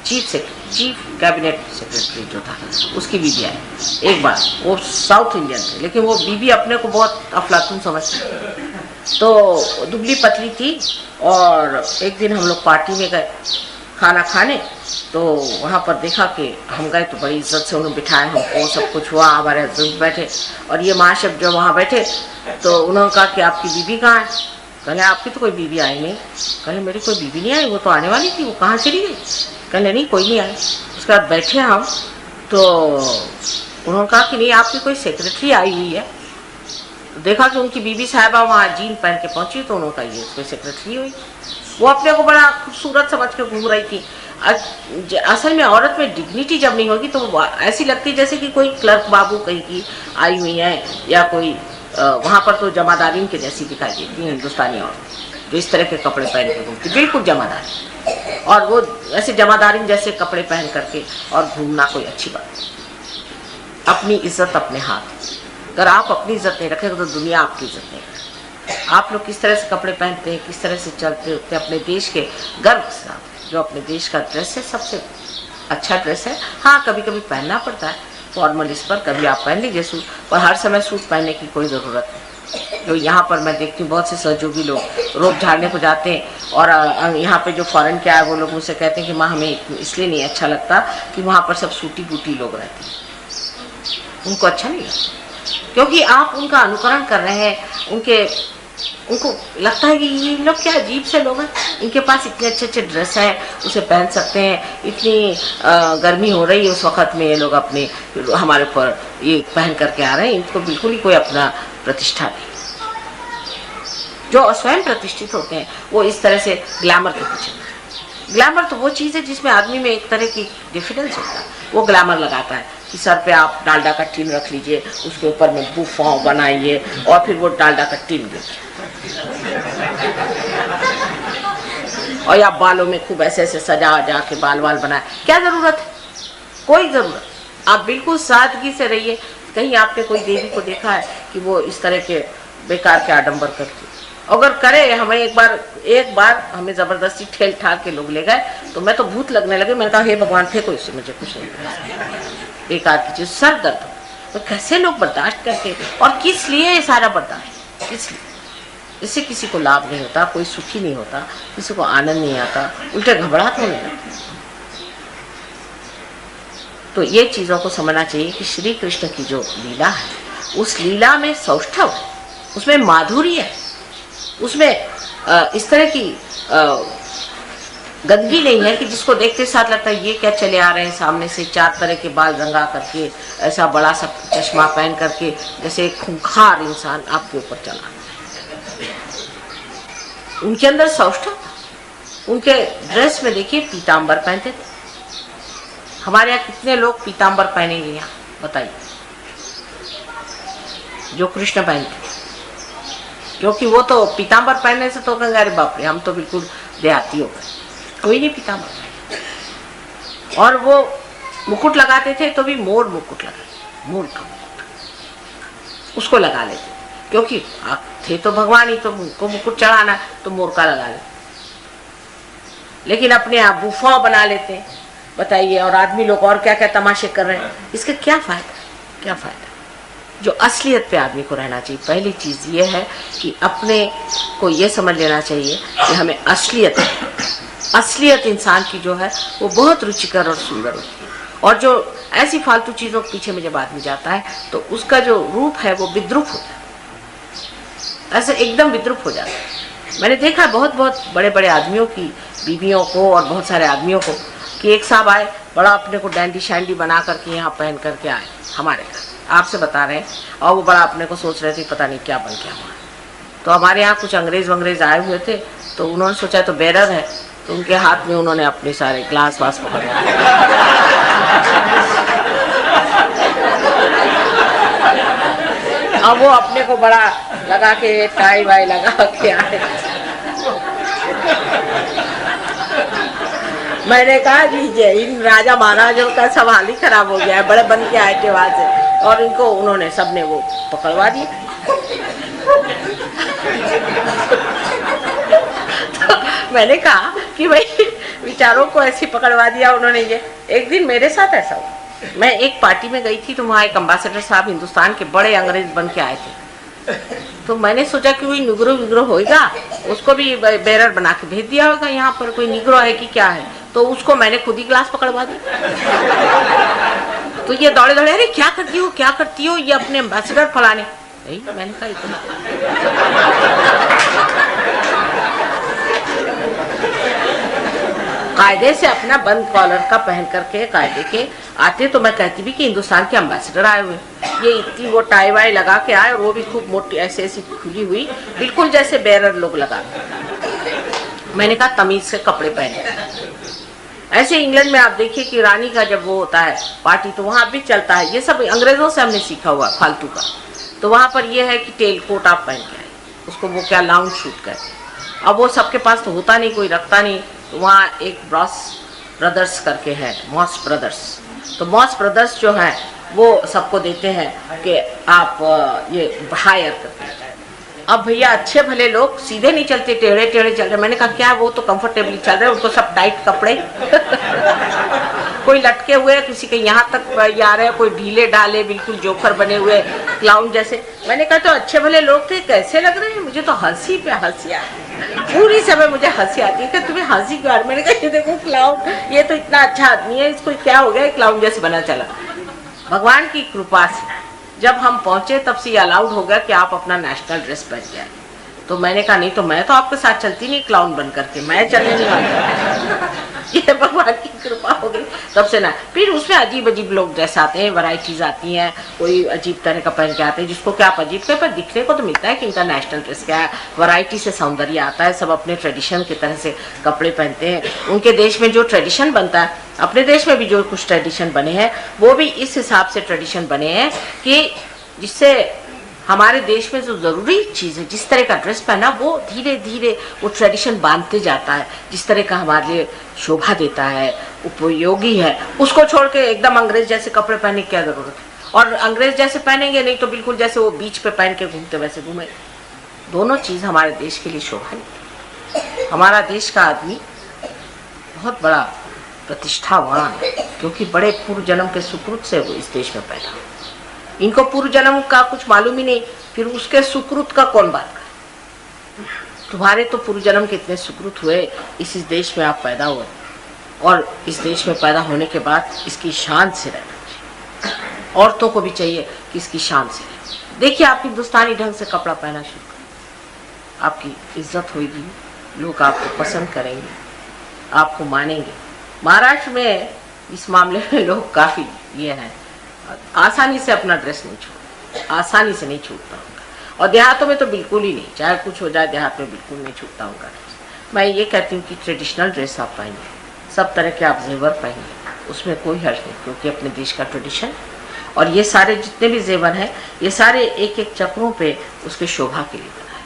चीफ कैबिनेट सेक्रेटरी जो था उसकी बीबी आई एक बार। वो साउथ इंडियन थे लेकिन वो बीबी अपने को बहुत अफलातून समझती। तो दुबली पतली थी और एक दिन हम लोग पार्टी में गए खाना खाने, तो वहाँ पर देखा कि हम गए तो बड़ी इज्जत से उन्होंने बिठाया हमको, सब कुछ हुआ, हमारे हस्बैंड बैठे और ये महाशय जो वहाँ बैठे। तो उन्होंने कहा कि आपकी बीबी कहाँ है? कहले आपकी तो कोई बीबी आई नहीं। कहले मेरी कोई बीबी नहीं आई, वो तो आने वाली थी, वो कहाँ चली गई? कहले नहीं कोई नहीं आई। उसके बाद बैठे हम तो उन्होंने कहा कि नहीं आपकी कोई सेक्रेटरी आई हुई है। देखा कि उनकी बीबी साहिबा वहाँ जीन पहन के पहुंची, तो उन्होंने कहा ये कोई सेक्रेटरी हुई। वो अपने को बड़ा खूबसूरत समझ के घूम रही थी। असल में औरत में डिग्निटी जब नहीं होगी तो वो ऐसी लगती जैसे कि कोई क्लर्क बाबू कहीं की आई हुई है या कोई वहाँ पर तो जमादारीन के जैसी दिखाई देती है हिंदुस्तानी औरत जो इस तरह के कपड़े पहन के घूमती, बिल्कुल जमादारी। और वो ऐसे जमादारीन जैसे कपड़े पहन करके और घूमना कोई अच्छी बात नहीं। अपनी इज्जत अपने हाथ, अगर आप अपनी इज्जत नहीं रखेंगे तो दुनिया आपकी इज्जत नहीं रखेगी। आप लोग किस तरह से कपड़े पहनते हैं, किस तरह से चलते होते हैं, अपने देश के गर्व के साथ। जो अपने देश का ड्रेस है सबसे अच्छा ड्रेस है। हाँ कभी कभी पहनना पड़ता है फॉर्मल, इस पर कभी आप पहन लीजिए सूट, पर हर समय सूट पहनने की कोई ज़रूरत नहीं। जो यहाँ पर मैं देखती हूँ बहुत से सहयोगी लोग रोप झाड़ने को जाते हैं और यहाँ पे जो फॉरेन के आए वो लोग मुझसे कहते हैं कि माँ हमें इसलिए नहीं अच्छा लगता कि वहाँ पर सब सूटी बूटी लोग रहते हैं, उनको अच्छा नहीं लगता क्योंकि आप उनका अनुकरण कर रहे हैं। उनको लगता है कि ये लोग क्या अजीब से लोग हैं, इनके पास इतने अच्छे अच्छे ड्रेस हैं, उसे पहन सकते हैं, इतनी गर्मी हो रही है उस वक़्त में ये लोग अपने हमारे ऊपर ये पहन करके आ रहे हैं। इनको बिल्कुल ही कोई अपना प्रतिष्ठा नहीं। जो स्वयं प्रतिष्ठित होते हैं वो इस तरह से ग्लैमर के पीछे। ग्लैमर तो वो चीज़ है जिसमें आदमी में एक तरह की डिफिडेंस होता है, वो ग्लैमर लगाता है कि सर पे आप डालडा का टीन रख लीजिए, उसके ऊपर में बुफाव बनाइए और फिर वो डालडा का टीन लीजिए और या बालों में खूब ऐसे ऐसे सजा के बाल बनाए। क्या जरूरत है? कोई जरूरत। आप बिल्कुल सादगी से रहिए। कहीं आपने कोई देवी को देखा है कि वो इस तरह के बेकार के आडंबर करती? अगर करे, हमें एक बार हमें जबरदस्ती ठेल ठाल के लोग ले गए तो मैं तो भूत लगने लगे। मैंने कहा हे भगवान फेंको इससे, मुझे कुछ नहीं, बेकार की चीज, सर दर्द। तो कैसे लोग बर्दाश्त करते और किस लिए ये सारा बर्दाश्त? किस लिए? इससे किसी को लाभ नहीं होता, कोई सुखी नहीं होता, किसी को आनंद नहीं आता, उल्टे घबराहट होने लगती। तो ये चीज़ों को समझना चाहिए कि श्री कृष्ण की जो लीला है उस लीला में सौष्ठव है, उसमें माधुर्य है, उसमें इस तरह की गंदगी नहीं है कि जिसको देखते साथ लगता है ये क्या चले आ रहे हैं सामने से, 4 तरह के बाल रंगा करके, ऐसा बड़ा सा चश्मा पहन करके, जैसे एक खूंखार इंसान आपके ऊपर चला। उनके अंदर सौष्ठव था। उनके ड्रेस में देखिए पीताम्बर पहनते थे। हमारे यहाँ कितने लोग पीताम्बर पहनेंगे यहाँ बताइए, जो कृष्ण पहनते? क्योंकि वो तो पीताम्बर पहनने से तो कहेंगे अरे बाप रे हम तो बिल्कुल देहाती हो गए। कोई नहीं पीताम्बर। और वो मुकुट लगाते थे तो भी मोर मुकुट लगाते, मोर का मुकुट उसको लगा लेते क्योंकि थे तो भगवान ही, तो उनको मुकुट चढ़ाना तो मोर का लगा लेते। लेकिन अपने आप बुफा बना लेते हैं बताइए, और आदमी लोग और क्या क्या तमाशे कर रहे हैं। इसका क्या फायदा? क्या फायदा? जो असलियत पे आदमी को रहना चाहिए। पहली चीज़ ये है कि अपने को ये समझ लेना चाहिए कि हमें असलियत इंसान की जो है वो बहुत रुचिकर और सुंदर होती है। और जो ऐसी फालतू चीज़ों के पीछे में जब आदमी जाता है तो उसका जो रूप है वो विद्रूप हो जाता है, ऐसे एकदम विद्रूप हो जाता है। मैंने देखा बहुत बड़े बड़े आदमियों की बीवियों को और बहुत सारे आदमियों को कि एक साहब आए बड़ा अपने को डैंडी शैंडी बना करके यहाँ पहन करके आए हमारे घर, आपसे बता रहे हैं, और वो बड़ा अपने को सोच रहे थे पता नहीं क्या बन गया हुआ। तो हमारे यहाँ कुछ अंग्रेज आए हुए थे तो उन्होंने सोचा तो बेरर है, तो उनके हाथ में उन्होंने अपने सारे ग्लास वास पकड़ अब वो अपने को बड़ा लगा के टाई वाई लगा के आए। मैंने कहा लीजिए इन राजा महाराजों का सवाल ही खराब हो गया है, बड़े बन के आए थे वहां से, और इनको उन्होंने सबने वो पकड़वा दिए। तो मैंने कहा कि भाई चारों को ऐसे पकड़वा दिया उन्होंने। ये एक दिन मेरे साथ ऐसा हुआ, मैं एक पार्टी में गई थी तो वहाँ एक अम्बासडर साहब हिंदुस्तान के बड़े अंग्रेज बन के आए थे। तो मैंने सोचा कि कोई निग्रो विग्रो होएगा, उसको भी बेरर बना के भेज दिया होगा, यहाँ पर कोई निग्रो है कि क्या है। तो उसको मैंने खुद ही ग्लास पकड़वा दी। तो ये दौड़े दौड़े, अरे क्या करती हो क्या करती हो, ये अपने एम्बेसडर फलाने। मैंने कहा इतना कायदे से अपना बंद कॉलर का पहन करके कायदे के आते तो मैं कहती भी कि हिंदुस्तान के एम्बेसडर आए हुए। ये इतनी वो टाई वाई लगा के आए और वो भी खूब मोटी ऐसे ऐसी खुली हुई, बिल्कुल जैसे बेरर लोग लगा। मैंने कहा तमीज से कपड़े पहने। ऐसे इंग्लैंड में आप देखिए कि रानी का जब वो होता है पार्टी तो वहां भी चलता है, ये सब अंग्रेजों से हमने सीखा हुआ फालतू का। तो वहां पर ये है कि टेल कोट आप पहन के आए, उसको वो क्या लाउंज शूट कहते हैं। अब वो सबके पास तो होता नहीं, कोई रखता नहीं। तो वहाँ एक ब्रॉस ब्रदर्स करके है, मॉस ब्रदर्स। तो मॉस ब्रदर्स जो है वो सबको देते हैं कि आप ये हायर करते हैं। अब भैया अच्छे भले लोग सीधे नहीं चलते, टेढ़े टेढ़े चल रहे। मैंने कहा क्या वो तो कंफर्टेबली चल रहे हैं, उनको सब टाइट कपड़े कोई लटके हुए, किसी के यहाँ तक आ रहे हैं, कोई ढीले ढाले बिल्कुल जोकर बने हुए क्लाउन जैसे। मैंने कहा तो अच्छे भले लोग थे, कैसे लग रहे हैं। मुझे तो हंसी पे हंसी आती, पूरी समय मुझे हंसी आती है कि तुम्हें हंसी क्यों आ रही। मैंने कहा ये देखो क्लाउन, ये तो इतना अच्छा आदमी है, इसको क्या हो गया, क्लाउन जैसे बना चला। भगवान की कृपा से जब हम पहुंचे तब से अलाउड हो गया कि आप अपना नेशनल ड्रेस पहन के आए। तो मैंने कहा नहीं तो मैं तो आपके साथ चलती नहीं क्लाउन बन करके, मैं चलने नहीं वाली। ये भगवान की कृपा हो गई तब से ना। फिर उसमें अजीब अजीब लोग ड्रेस आते हैं, वैरायटीज आती हैं, कोई अजीब तरह का पहन के आते हैं जिसको क्या आप अजीब के पर दिखने को तो मिलता है कि इनका नेशनल ड्रेस क्या है। वैरायटी से सौंदर्य आता है, सब अपने ट्रेडिशन की तरह से कपड़े पहनते हैं। उनके देश में जो ट्रेडिशन बनता है, अपने देश में भी जो कुछ ट्रेडिशन बने हैं वो भी इस हिसाब से ट्रेडिशन बने हैं कि जिससे हमारे देश में जो जरूरी चीज है, जिस तरह का ड्रेस पहना वो धीरे धीरे वो ट्रेडिशन बांधते जाता है, जिस तरह का हमारे लिए शोभा देता है, उपयोगी है, उसको छोड़ के एकदम अंग्रेज जैसे कपड़े पहनने की क्या जरूरत है। और अंग्रेज जैसे पहनेंगे नहीं तो बिल्कुल जैसे वो बीच पे पहन के घूमते वैसे घूमे। दोनों चीज हमारे देश के लिए शोभा नहीं। हमारा देश का आदमी बहुत बड़ा प्रतिष्ठावान है क्योंकि बड़े पूर्व जन्म के सुकृत से वो इस देश में पैदा। इनको पूर्व जन्म का कुछ मालूम ही नहीं, फिर उसके सुकृत का कौन बात करे। तुम्हारे तो पूर्व जन्म के इतने सुकृत हुए, इस देश में आप पैदा हुए और इस देश में पैदा होने के बाद इसकी शान से रहना चाहिए। औरतों को भी चाहिए कि इसकी शान से रहे। देखिए आप हिंदुस्तानी ढंग से कपड़ा पहना शुरू करें, आपकी इज्जत होगी, लोग आपको पसंद करेंगे, आपको मानेंगे। महाराष्ट्र में इस मामले में लोग काफी ये है, आसानी से अपना ड्रेस नहीं छूटता, आसानी से नहीं छूटता उनका। और देहातों में तो बिल्कुल ही नहीं, चाहे कुछ हो जाए देहात में बिल्कुल नहीं छूटता उनका ड्रेस। मैं ये कहती हूँ कि ट्रेडिशनल ड्रेस आप पहनिए, सब तरह के आप जेवर पहनिए, उसमें कोई हर्ज नहीं, क्योंकि अपने देश का ट्रेडिशन और ये सारे जितने भी जेवर हैं ये सारे एक एक चक्रों पे उसके शोभा के लिए बनाए,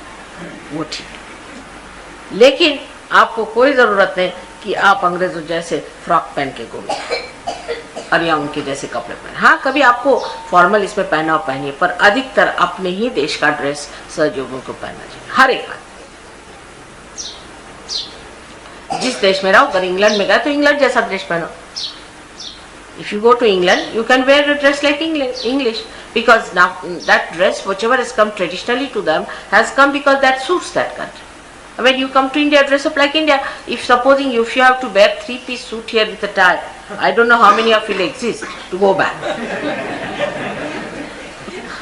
वो ठीक है। लेकिन आपको कोई ज़रूरत नहीं कि आप अंग्रेजों जैसे फ्रॉक पहन के घूमें और या उनके जैसे कपड़े पहने। हाँ कभी आपको फॉर्मल इसमें पहना हो पहनिए, पर अधिकतर अपने ही देश का ड्रेस सहयोगियों को पहनना चाहिए हर एक आदमी। जिस देश में रहो, अगर इंग्लैंड में गए तो इंग्लैंड जैसा ड्रेस पहनो। If you go to England, you can wear a dress like English, because now that dress, whichever has come traditionally to them, has come because that suits that country. When you come to India, dress up like India. If supposing if you have to wear 3-piece suit here with a tie, I don't know how many of you will exist to go back.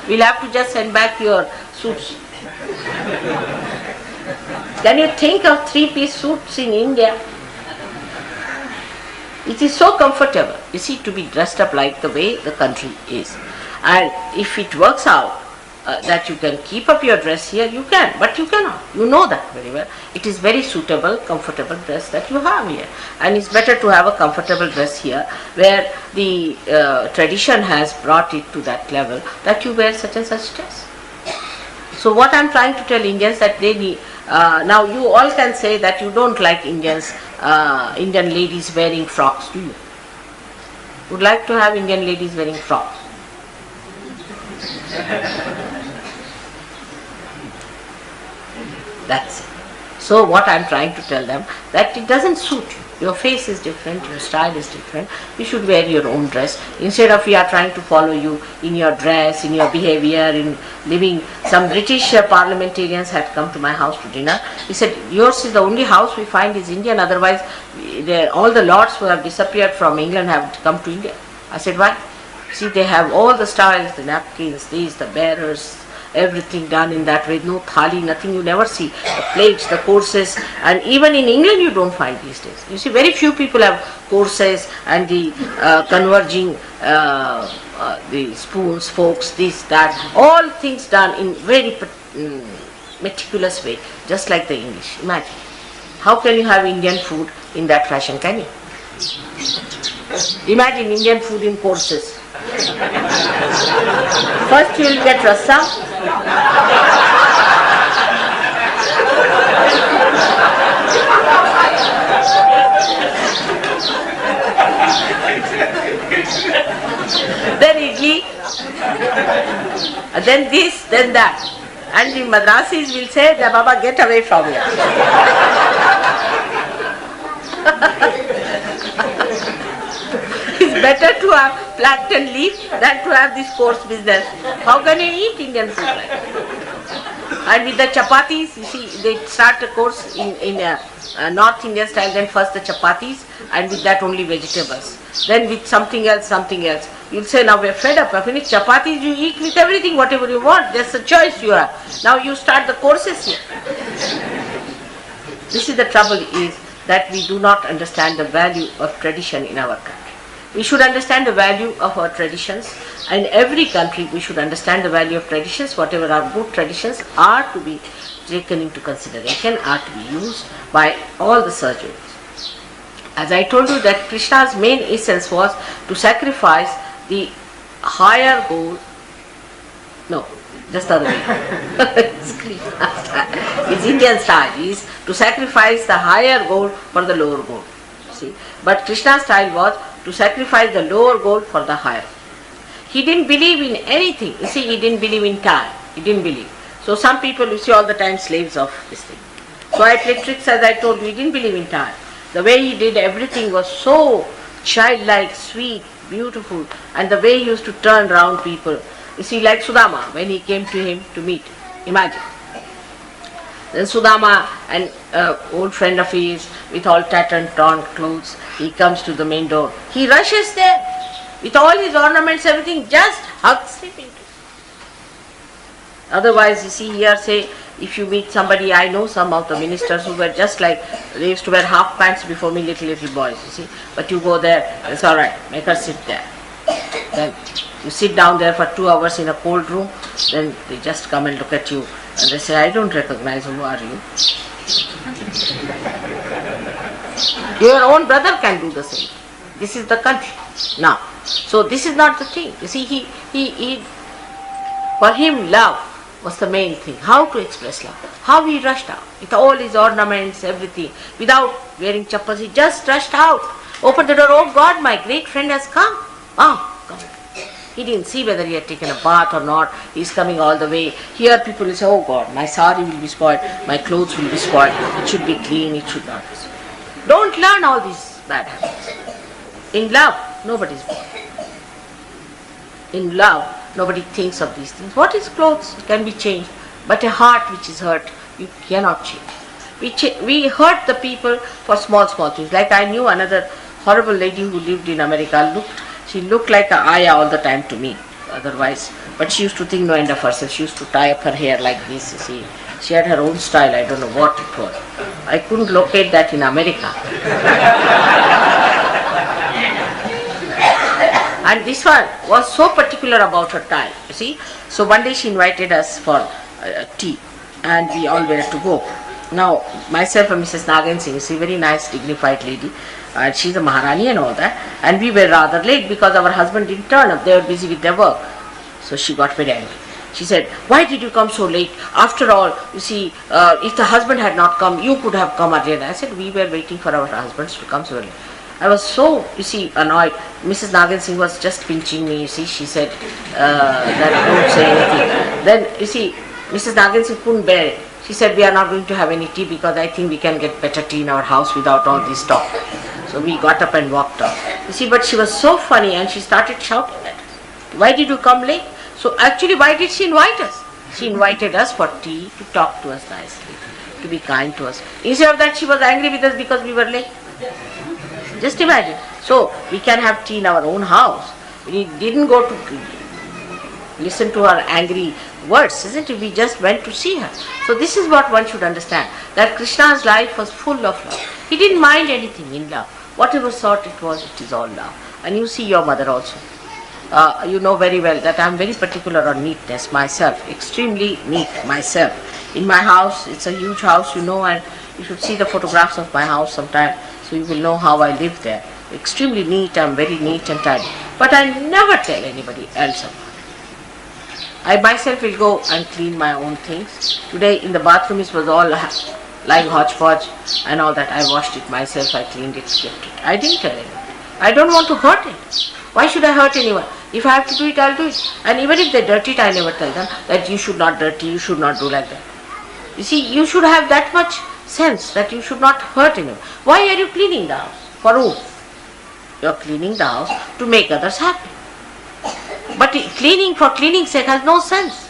We'll have to just send back your suits. Can you think of 3-piece suits in India? It is so comfortable, you see, to be dressed up like the way the country is. And if it works out that you can keep up your dress here, you can, but you cannot. You know that very well. It is very suitable, comfortable dress that you have here. And it's better to have a comfortable dress here where the tradition has brought it to that level that you wear such and such dress. So what I'm trying to tell Indians that they need, now you all can say that you don't like Indians, Indian ladies wearing frocks, do you? Would like to have Indian ladies wearing frocks? That's it. So what I'm trying to tell them, that it doesn't suit you. Your face is different, your style is different. You should wear your own dress. Instead of we are trying to follow you in your dress, in your behavior, in living. Some British parliamentarians had come to my house to dinner. He said, yours is the only house we find is Indian, otherwise all the lords who have disappeared from England have come to India. I said, why? See, they have all the styles, the napkins, these, the bearers, everything done in that way. No thali, nothing you never see. The plates, the courses, and even in England you don't find these days. You see, very few people have courses and the converging, the spoons, forks, this, that, all things done in very meticulous way, just like the English. Imagine. How can you have Indian food in that fashion, can you? Imagine Indian food in courses. First you will get rasa. Then idli, and then this, then that. And the Madrasis will say, Baba, get away from here. It's better to have plankton leaf than to have this coarse business. How can you eat Indian food like that? And with the chapatis, you see, they start a course in North Indian style, then first the chapatis, and with that only vegetables. Then with something else. You'll say, now we're fed up. I finished chapatis, you eat with everything, whatever you want. That's the choice you have. Now you start the courses here. This is the trouble, is that we do not understand the value of tradition in our country. We should understand the value of our traditions. In every country we should understand the value of traditions. Whatever are good traditions are to be taken into consideration, are to be used by all the surgeons. As I told you that Krishna's main essence was to sacrifice the higher goal. No, just the other way. It's Krishna's style. It's Indian style. Is to sacrifice the higher goal for the lower goal. See, but Krishna's style was to sacrifice the lower goal for the higher. He didn't believe in anything. You see, he didn't believe in time. He didn't believe. So some people, you see, all the time slaves of this thing. So I played tricks, as I told you. He didn't believe in time. The way he did everything was so childlike, sweet, beautiful, and the way he used to turn round people. You see, like Sudama, when he came to him to meet. Imagine. Then Sudama, an old friend of his, with all tattered, torn clothes, he comes to the main door. He rushes there, with all his ornaments, everything, just hugs him into it. Otherwise, you see here, say, if you meet somebody, I know some of the ministers who were just like, they used to wear half pants before me, little boys, you see. But you go there, it's alright, make her sit there. Then you sit down there for 2 hours in a cold room, then they just come and look at you, and they say, I don't recognize, who are you? Your own brother can do the same. This is the country. Now, so this is not the thing. You see, he for him, love was the main thing. How to express love. How he rushed out with all his ornaments, everything, without wearing chappals. He just rushed out, opened the door. Oh God, my great friend has come. Oh, come. He didn't see whether he had taken a bath or not. He's coming all the way. Here people will say, oh God, my sari will be spoiled, my clothes will be spoiled. It should be clean, it should not be spoiled. Don't learn all these bad habits. In love, nobody is born. In love, nobody thinks of these things. What is clothes? It can be changed. But a heart which is hurt, you cannot change. We hurt the people for small things. Like I knew another horrible lady who lived in America. She looked like a ayah all the time to me. Otherwise, but she used to think no end of herself. She used to tie up her hair like this, you see. She had her own style. I don't know what it was. I couldn't locate that in America. And this one was so particular about her tie, you see. So one day she invited us for tea, and we all were to go. Now, myself and Mrs. Nagan Singh, she's a very nice, dignified lady, and she's a Maharani and all that, and we were rather late because our husband didn't turn up. They were busy with their work. So she got very angry. She said, why did you come so late? After all, you see, if the husband had not come, you could have come earlier. I said, we were waiting for our husbands to come so early. I was so, you see, annoyed. Mrs. Nagan Singh was just pinching me, you see. She said that don't say anything. Then, you see, Mrs. Nagan Singh couldn't bear it. She said, we are not going to have any tea because I think we can get better tea in our house without all this talk. So we got up and walked off. You see, but she was so funny and she started shouting at us. Why did you come late? So actually, why did she invite us? She invited us for tea, to talk to us nicely, to be kind to us. Instead of that, she was angry with us because we were late. Just imagine. So we can have tea in our own house. We didn't go to listen to her angry words, isn't it? We just went to see her. So this is what one should understand, that Krishna's life was full of love. He didn't mind anything in love. Whatever sort it was, it is all love. And you see your mother also. You know very well that I am very particular on neatness myself, extremely neat myself. In my house, it's a huge house, you know, and you should see the photographs of my house sometime, so you will know how I live there. Extremely neat, I am very neat and tidy. But I never tell anybody else about it. I myself will go and clean my own things. Today in the bathroom it was all lying hodgepodge and all that. I washed it myself, I cleaned it, kept it. I didn't tell anyone. I don't want to hurt it. Why should I hurt anyone? If I have to do it, I'll do it. And even if they dirty it, I never tell them that you should not dirty, you should not do like that. You see, you should have that much sense that you should not hurt anyone. Why are you cleaning the house? For whom? You are cleaning the house to make others happy. But cleaning for cleaning's sake has no sense.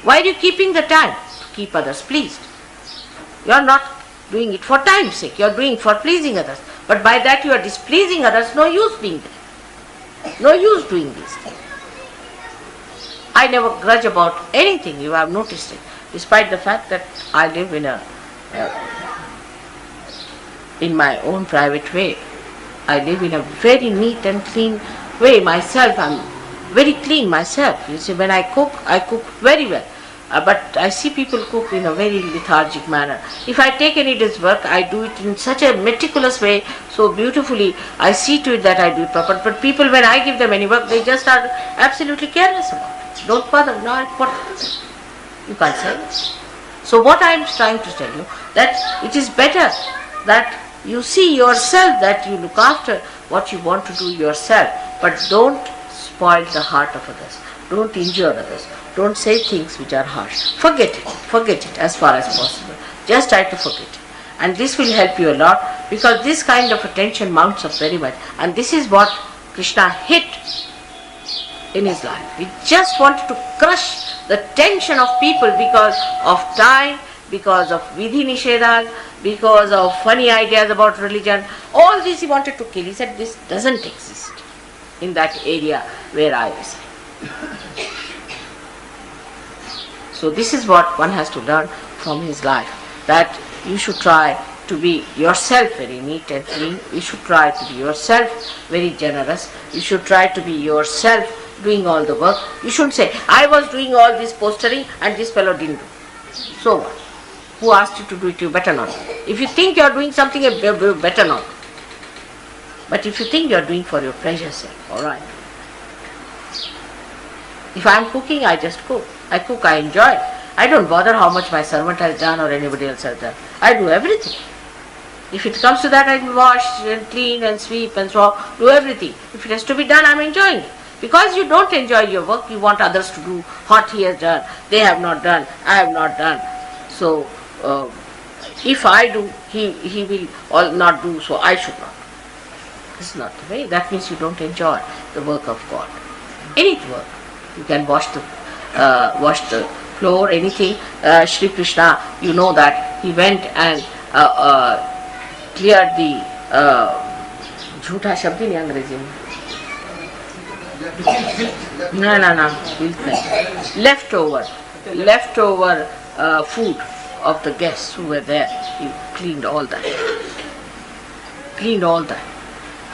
Why are you keeping the time? To keep others pleased. You are not doing it for time's sake. You are doing it for pleasing others. But by that you are displeasing others. No use being there. No use doing these things. I never grudge about anything. You have noticed it. Despite the fact that I live in my own private way. I live in a very neat and clean way myself. I am very clean myself. You see, when I cook very well. But I see people cook in a very lethargic manner. If I take any day's work, I do it in such a meticulous way, so beautifully. I see to it that I do it proper. But people, when I give them any work, they just are absolutely careless about it. Don't bother. No, what? You can't say this. So what I am trying to tell you, that it is better that you see yourself, that you look after what you want to do yourself, but don't spoil the heart of others. Don't injure others. Don't say things which are harsh. Forget it as far as possible. Just try to forget it. And this will help you a lot, because this kind of attention mounts up very much. And this is what Krishna hit in his life. He just wanted to crush the tension of people because of time, because of vidhi nishedas, because of funny ideas about religion. All this he wanted to kill. He said this doesn't exist in that area where I was. So this is what one has to learn from his life, that you should try to be yourself very neat and clean. You should try to be yourself very generous. You should try to be yourself doing all the work. You shouldn't say, I was doing all this postering and this fellow didn't do. So what? Who asked you to do it? You better not. If you think you are doing something, you better not. But if you think you are doing for your pleasure's sake, alright. If I am cooking, I just cook. I cook, I enjoy it. I don't bother how much my servant has done or anybody else has done. I do everything. If it comes to that, I wash and clean and sweep and so on, do everything. If it has to be done, I am enjoying it. Because you don't enjoy your work, you want others to do what he has done. They have not done, I have not done. So, if I do, he will all not do, so I should not. This is not the way. That means you don't enjoy the work of God. Any work. You can wash the floor, anything. Shri Krishna, you know that he went and cleared the jhutha shabd in Angrezi mein. No. Leftover food of the guests who were there. He cleaned all that.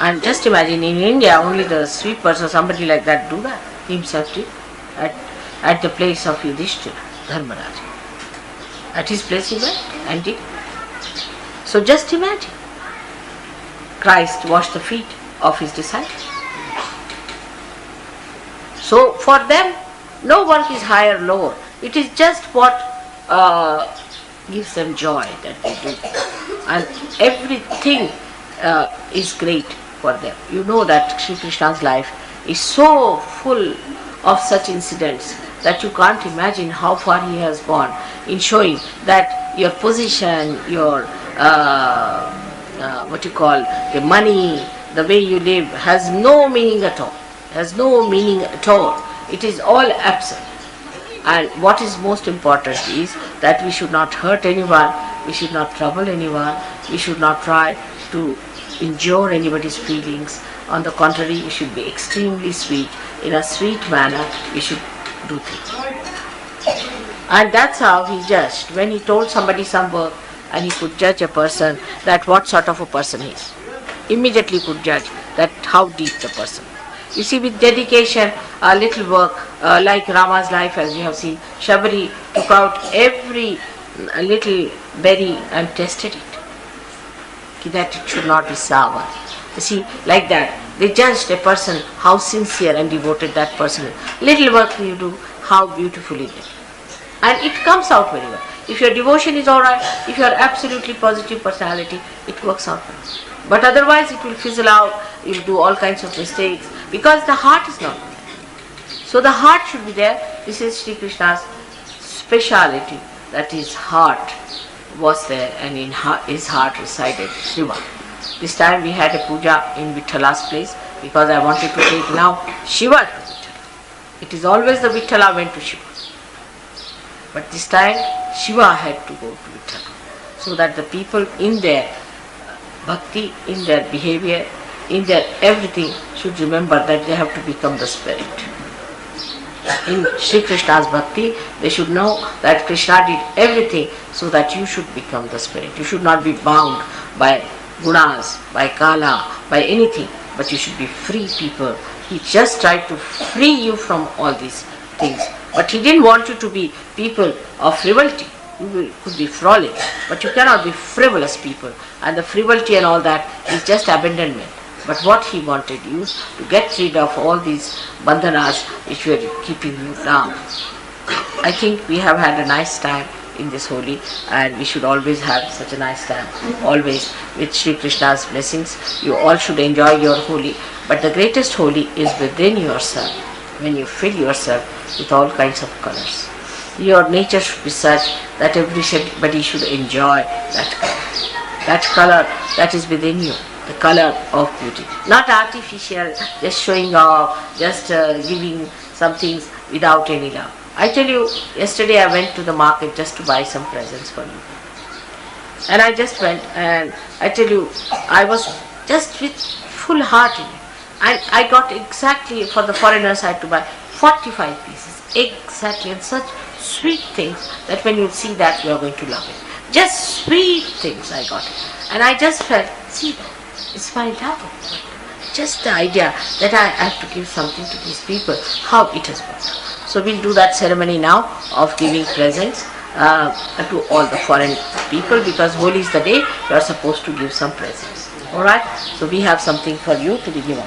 And just imagine, in India, only the sweepers or somebody like that do that. He himself did. At the place of Yudhishthira, Dharmaraja. At his place he went and did. So just imagine. Christ washed the feet of his disciples. So for them, no work is higher or lower. It is just what gives them joy that they do. And everything is great for them. You know that Shri Krishna's life is so full of such incidents that you can't imagine how far he has gone in showing that your position, your what you call the money, the way you live has no meaning at all. Has no meaning at all. It is all absent. And what is most important is that we should not hurt anyone, we should not trouble anyone, we should not try to injure anybody's feelings. On the contrary, we should be extremely sweet. In a sweet manner, we should do things. And that's how he judged. When he told somebody some work and he could judge a person, that what sort of a person he is. Immediately could judge that how deep the person. You see, with dedication, a little work, like Rama's life, as you have seen, Shabari took out every little berry and tested it, that it should not be sour. You see, like that, they judged a person, how sincere and devoted that person is. Little work you do, how beautifully it is. And it comes out very well. If your devotion is alright, if you are absolutely positive personality, it works out well. But otherwise it will fizzle out, you will do all kinds of mistakes, because the heart is not there. So the heart should be there. This is Shri Krishna's speciality, that his heart was there, and in his heart resided Shiva. This time we had a puja in Vitthala's place, because I wanted to take now Shiva to Vithala. It is always the Vithala went to Shiva. But this time Shiva had to go to Vithala, so that the people in their bhakti, in their behavior, in their everything should remember that they have to become the spirit. In Shri Krishna's bhakti, they should know that Krishna did everything so that you should become the spirit. You should not be bound by gunas, by kala, by anything, but you should be free people. He just tried to free you from all these things. But he didn't want you to be people of frivolity. You could be frolic, but you cannot be frivolous people. And the frivolity and all that is just abandonment. But what he wanted you to get rid of all these bandhanas which were keeping you down. I think we have had a nice time in this Holi, and we should always have such a nice time, always with Shri Krishna's blessings. You all should enjoy your Holi, but the greatest Holi is within yourself, when you fill yourself with all kinds of colors. Your nature should be such that everybody should enjoy that color. That color that is within you, the color of beauty. Not artificial, just showing off, just giving some things without any love. I tell you, yesterday I went to the market just to buy some presents for you. And I just went, and I tell you, I was just with full heart in it. And I got exactly, for the foreigners I had to buy 45 pieces, exactly, and such sweet things that when you see that you are going to love it. Just sweet things I got. And I just felt, see that, it's my love. Just the idea that I have to give something to these people, how it has worked. So we'll do that ceremony now of giving presents to all the foreign people, because Holi is the day you are supposed to give some presents. Alright? So we have something for you to be given.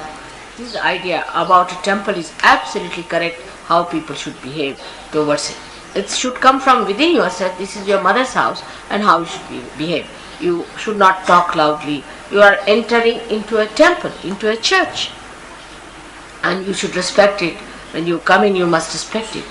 This idea about a temple is absolutely correct, how people should behave towards it. It should come from within yourself. This is your mother's house, and how you should behave. You should not talk loudly. You are entering into a temple, into a church, and you should respect it. When you come in, you must respect it.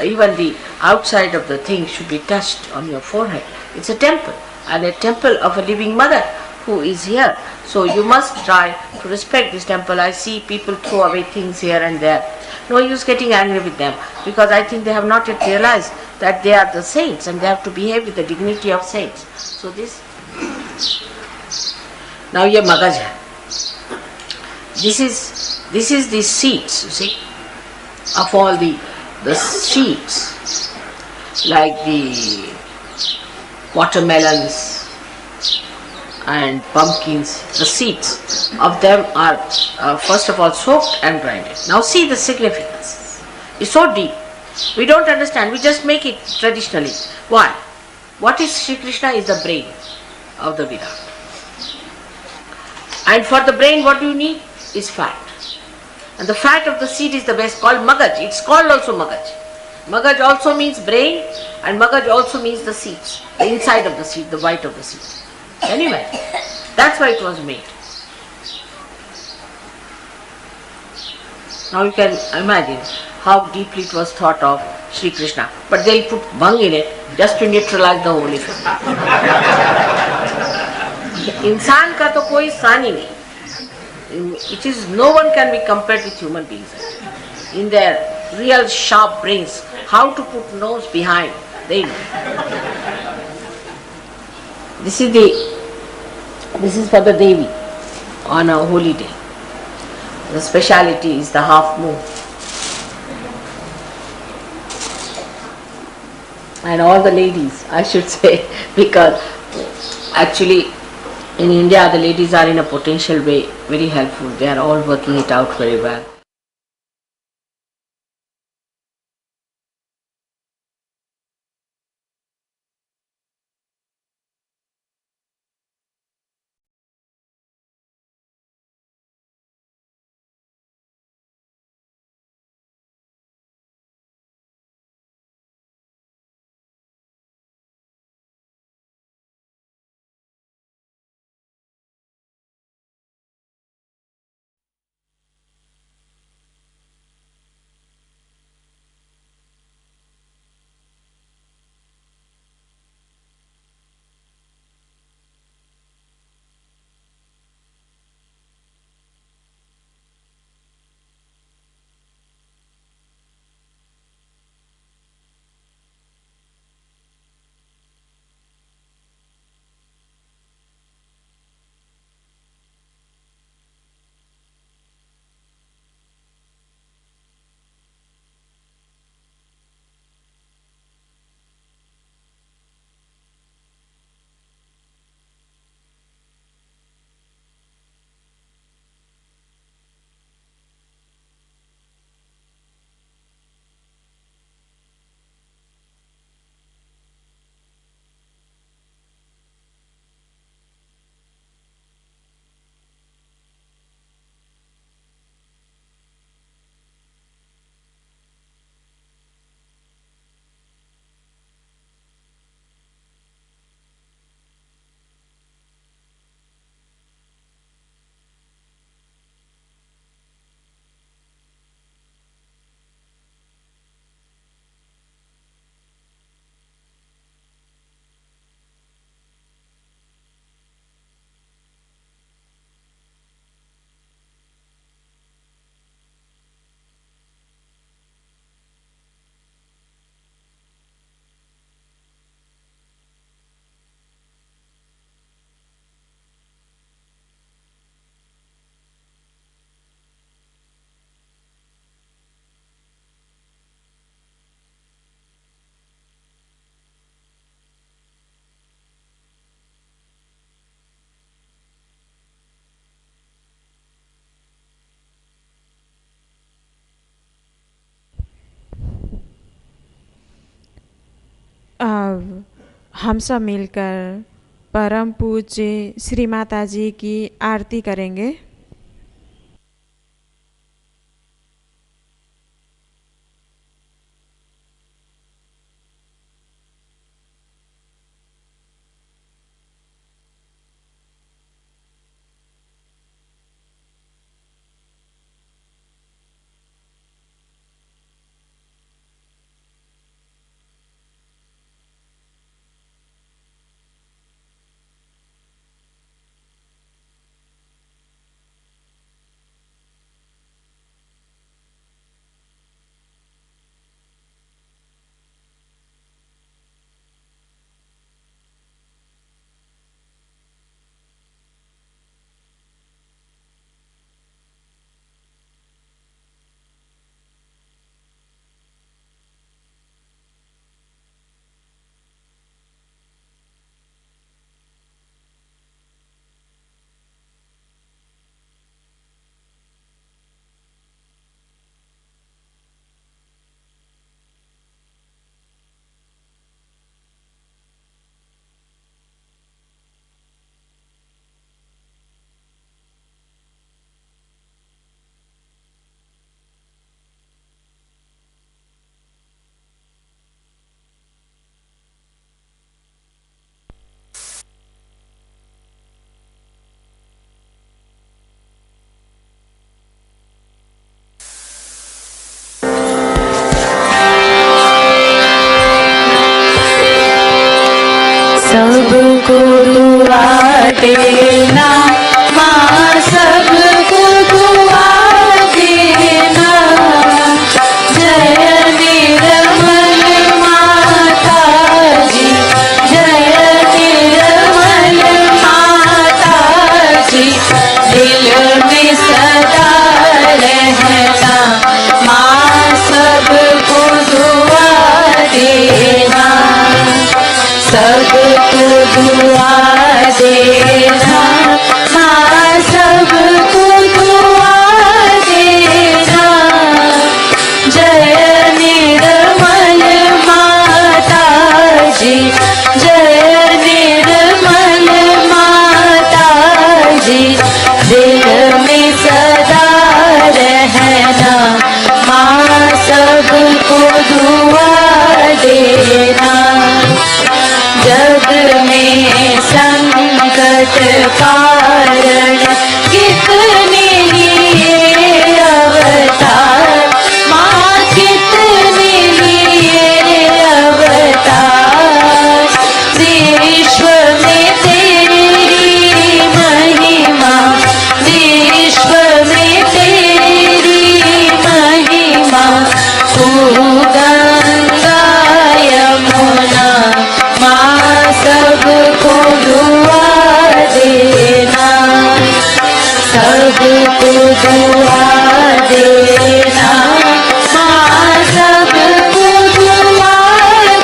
Even the outside of the thing should be touched on your forehead. It's a temple, and a temple of a living mother who is here. So you must try to respect this temple. I see people throw away things here and there. No use getting angry with them, because I think they have not yet realized that they are the saints and they have to behave with the dignity of saints. So this, now ye magaj hai. This is the seeds, you see, of all the seeds, like the watermelons and pumpkins. The seeds of them are first of all soaked and grinded. Now see the significance. It's so deep. We don't understand. We just make it traditionally. Why? What is Shri Krishna is the brain of the Virat. And for the brain, what do you need? Is fat. And the fat of the seed is the best, called magaj. It's called also magaj. Magaj also means brain, and magaj also means the seeds, the inside of the seed, the white of the seed. Anyway, that's why it was made. Now you can imagine how deeply it was thought of Shri Krishna. But they'll put bhang in it just to neutralize the whole effect. इंसान का तो कोई सान ही नहीं. It is no one can be compared with human beings. In their real sharp brains, how to put nose behind, they know. This is for the Devi on a holy day. The speciality is the half moon. And all the ladies, I should say, because actually in India the ladies are in a potential way very helpful. They are all working it out very well. अब हम सब मिलकर परम पूज्य श्री माता जी की आरती करेंगे. देना, माँ सबको दुआ देना। जय निर्मल माता जी, जय निर्मल माता जी, दिल में सदा रहना, माँ सबको दुआ देना, सबको दुआ देना, माँ सबको दुआ देना। जय निर्मल माता जी, जय निर्मल माता जी, दिल में सदा रहना, माँ सबको दुआ देना। जग में संकट कारण कितने लिए अवतार, माँ कितने लिए अवतार। विश्व में तेरी महिमा, विश्व में तेरी महिमा, तू गंगा यमुना, माँ सबको दुआ देना, सबको दुआ देना, माँ सबको दुआ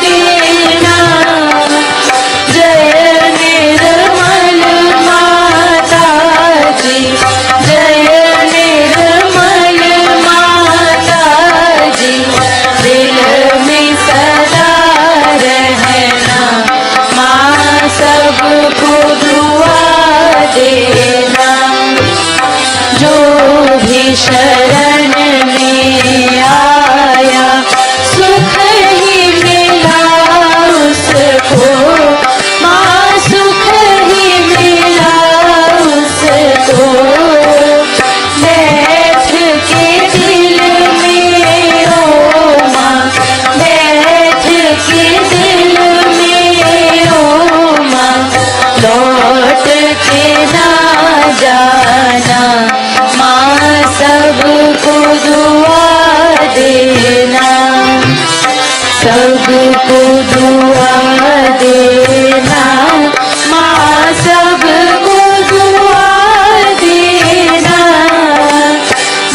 देना। जय निर्मल माता जी, जय निर्मल माता जी, दिल में सदा रहना, माँ सबको दुआ देना। जो भी शरण में आया, सुख ही मिला उसको, माँ सुख ही मिला उसको। बैठ के दिल में ओ माँ, बैठ के दिल में ओ माँ, लौट के ना जाना, माँ सबको दुआ देना, सबको दुआ देना, माँ सबको दुआ देना।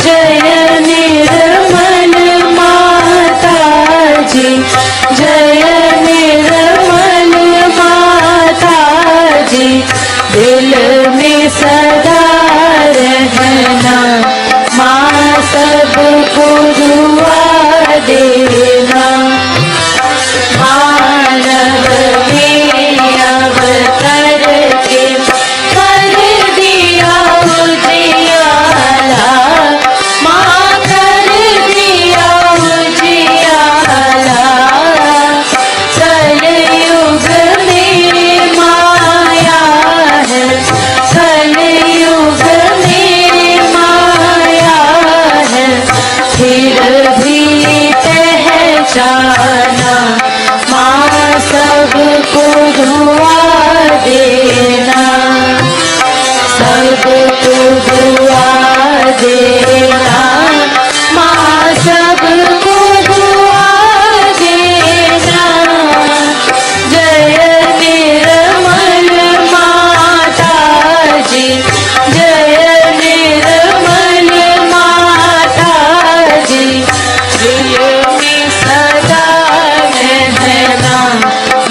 जय निर्मल माता जी, जय निर्मल माता जी, दिल में सदा रहना, माँ सबको दुआ देना। मानव में अवतर के कर दिया उजियाला, माँ कर दिया उजियाला। कलयुग में माया है, कलयुग में माया है, फिर भी पहचाना, माँ सबको दुआ देना, सबको दुआ देना, माँ सबको दुआ देना। जय निर्मल माता जी, जय निर्मल माता जी, दिल में सदा रहना,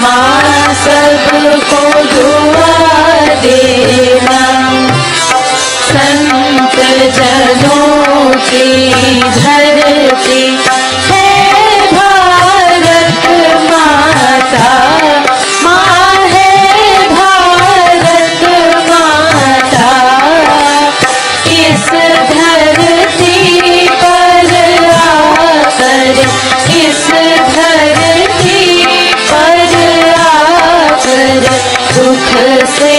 माँ सबको दुआ देना। संत जनों की धरती है भारत माता, माँ है भारत माता। इस धरती पर आकर, इस धरती पर आकर, दुख से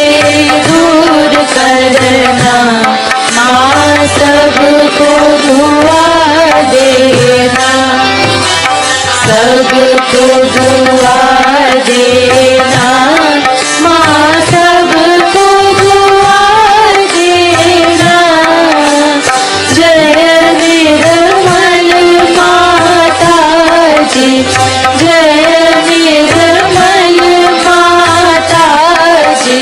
दूर करना, माँ सबको दुआ देना, सबको दुआ देना, माँ सबको जय निर्मल माता जी,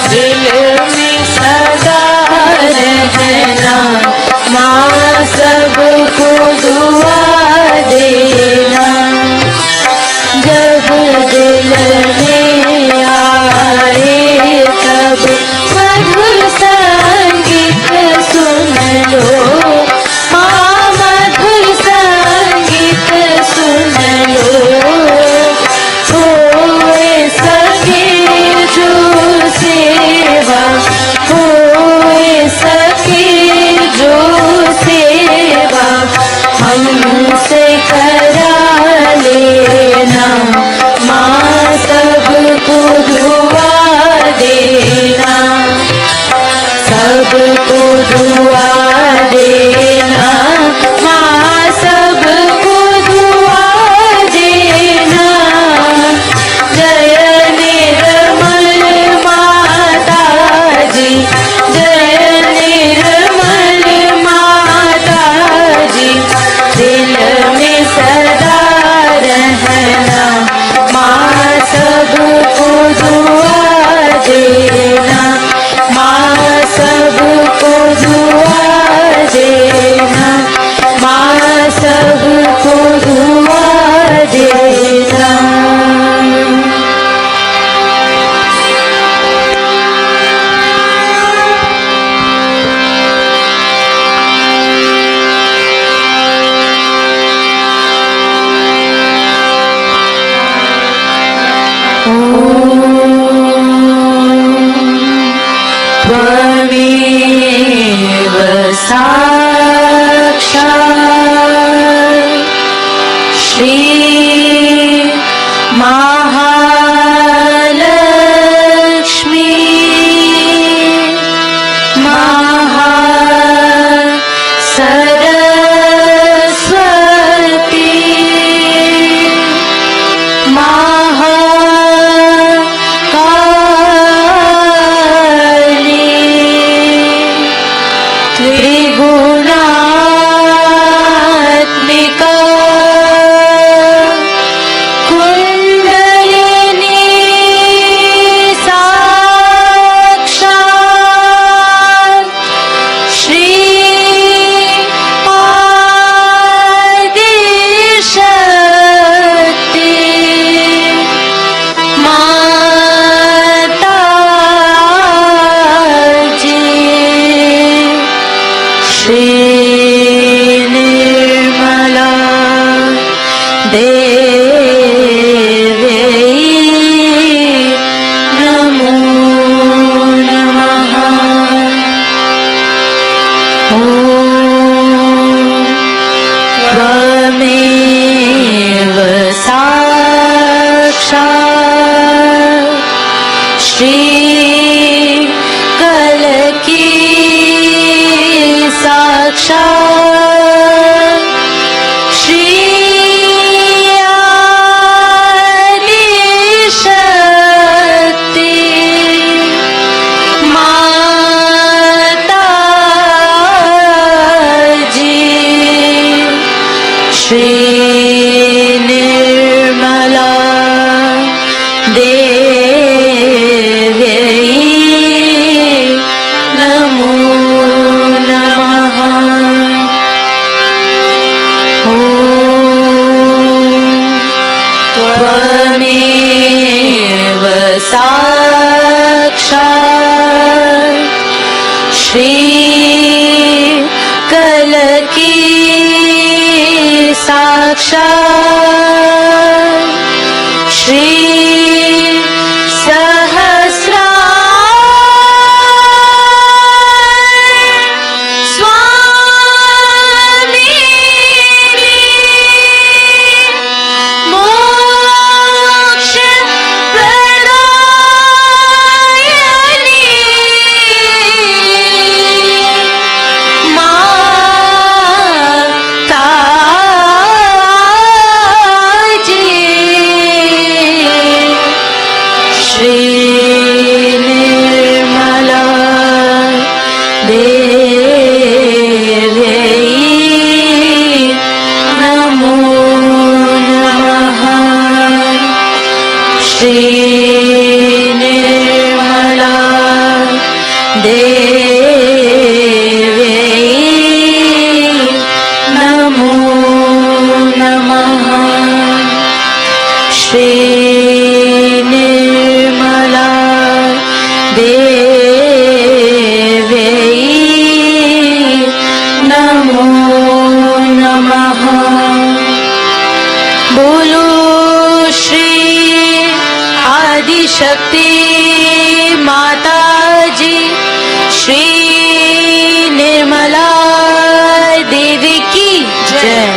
दिल में सदा रहना, माँ सबको दुआ देना। जब दिल में आए तब मधुर संगीत सुन लो, माँ मधुर संगीत सुन लो। होए सके जो सेवा, होए सके जो सेवा, हमसे करा लेना, माँ सबको दुआ देना, सबको दुआ देना, माँ सबको दुआ देना। जय निर्मल माता जी, जय निर्मल माता जी, दिल में सदा रहना, माँ सबको दुआ देना, माँ सबको दुआ देना, माँ सबको दुआ देना। त्वमेव साक्षात् श्री महालक्ष्मी महासरस्वती महाकाली त्रिगुणात्मिका कुंडलिनी साक्षात् श्री आदिशक्ति माता जी। श्री निर्मला देवी नमो नमः। ॐ त्वमेव साक्षात् श्री कलकी साक्षात् श्री आदिशक्ति माता जी। श्री निर्मला देवी नमो नमः। ॐ त्वमेव साक्षात् श्री कलकी साक्षात् श्री स्वामी मोक्ष प्रदायिनी माता Shri Nirmala Devi Namo Namaha Shri Nirmala Devi Namo Namaha Bolo Shri Adi Shakti Mata Ji Shri Nirmala Devi ki Jai.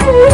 Jai.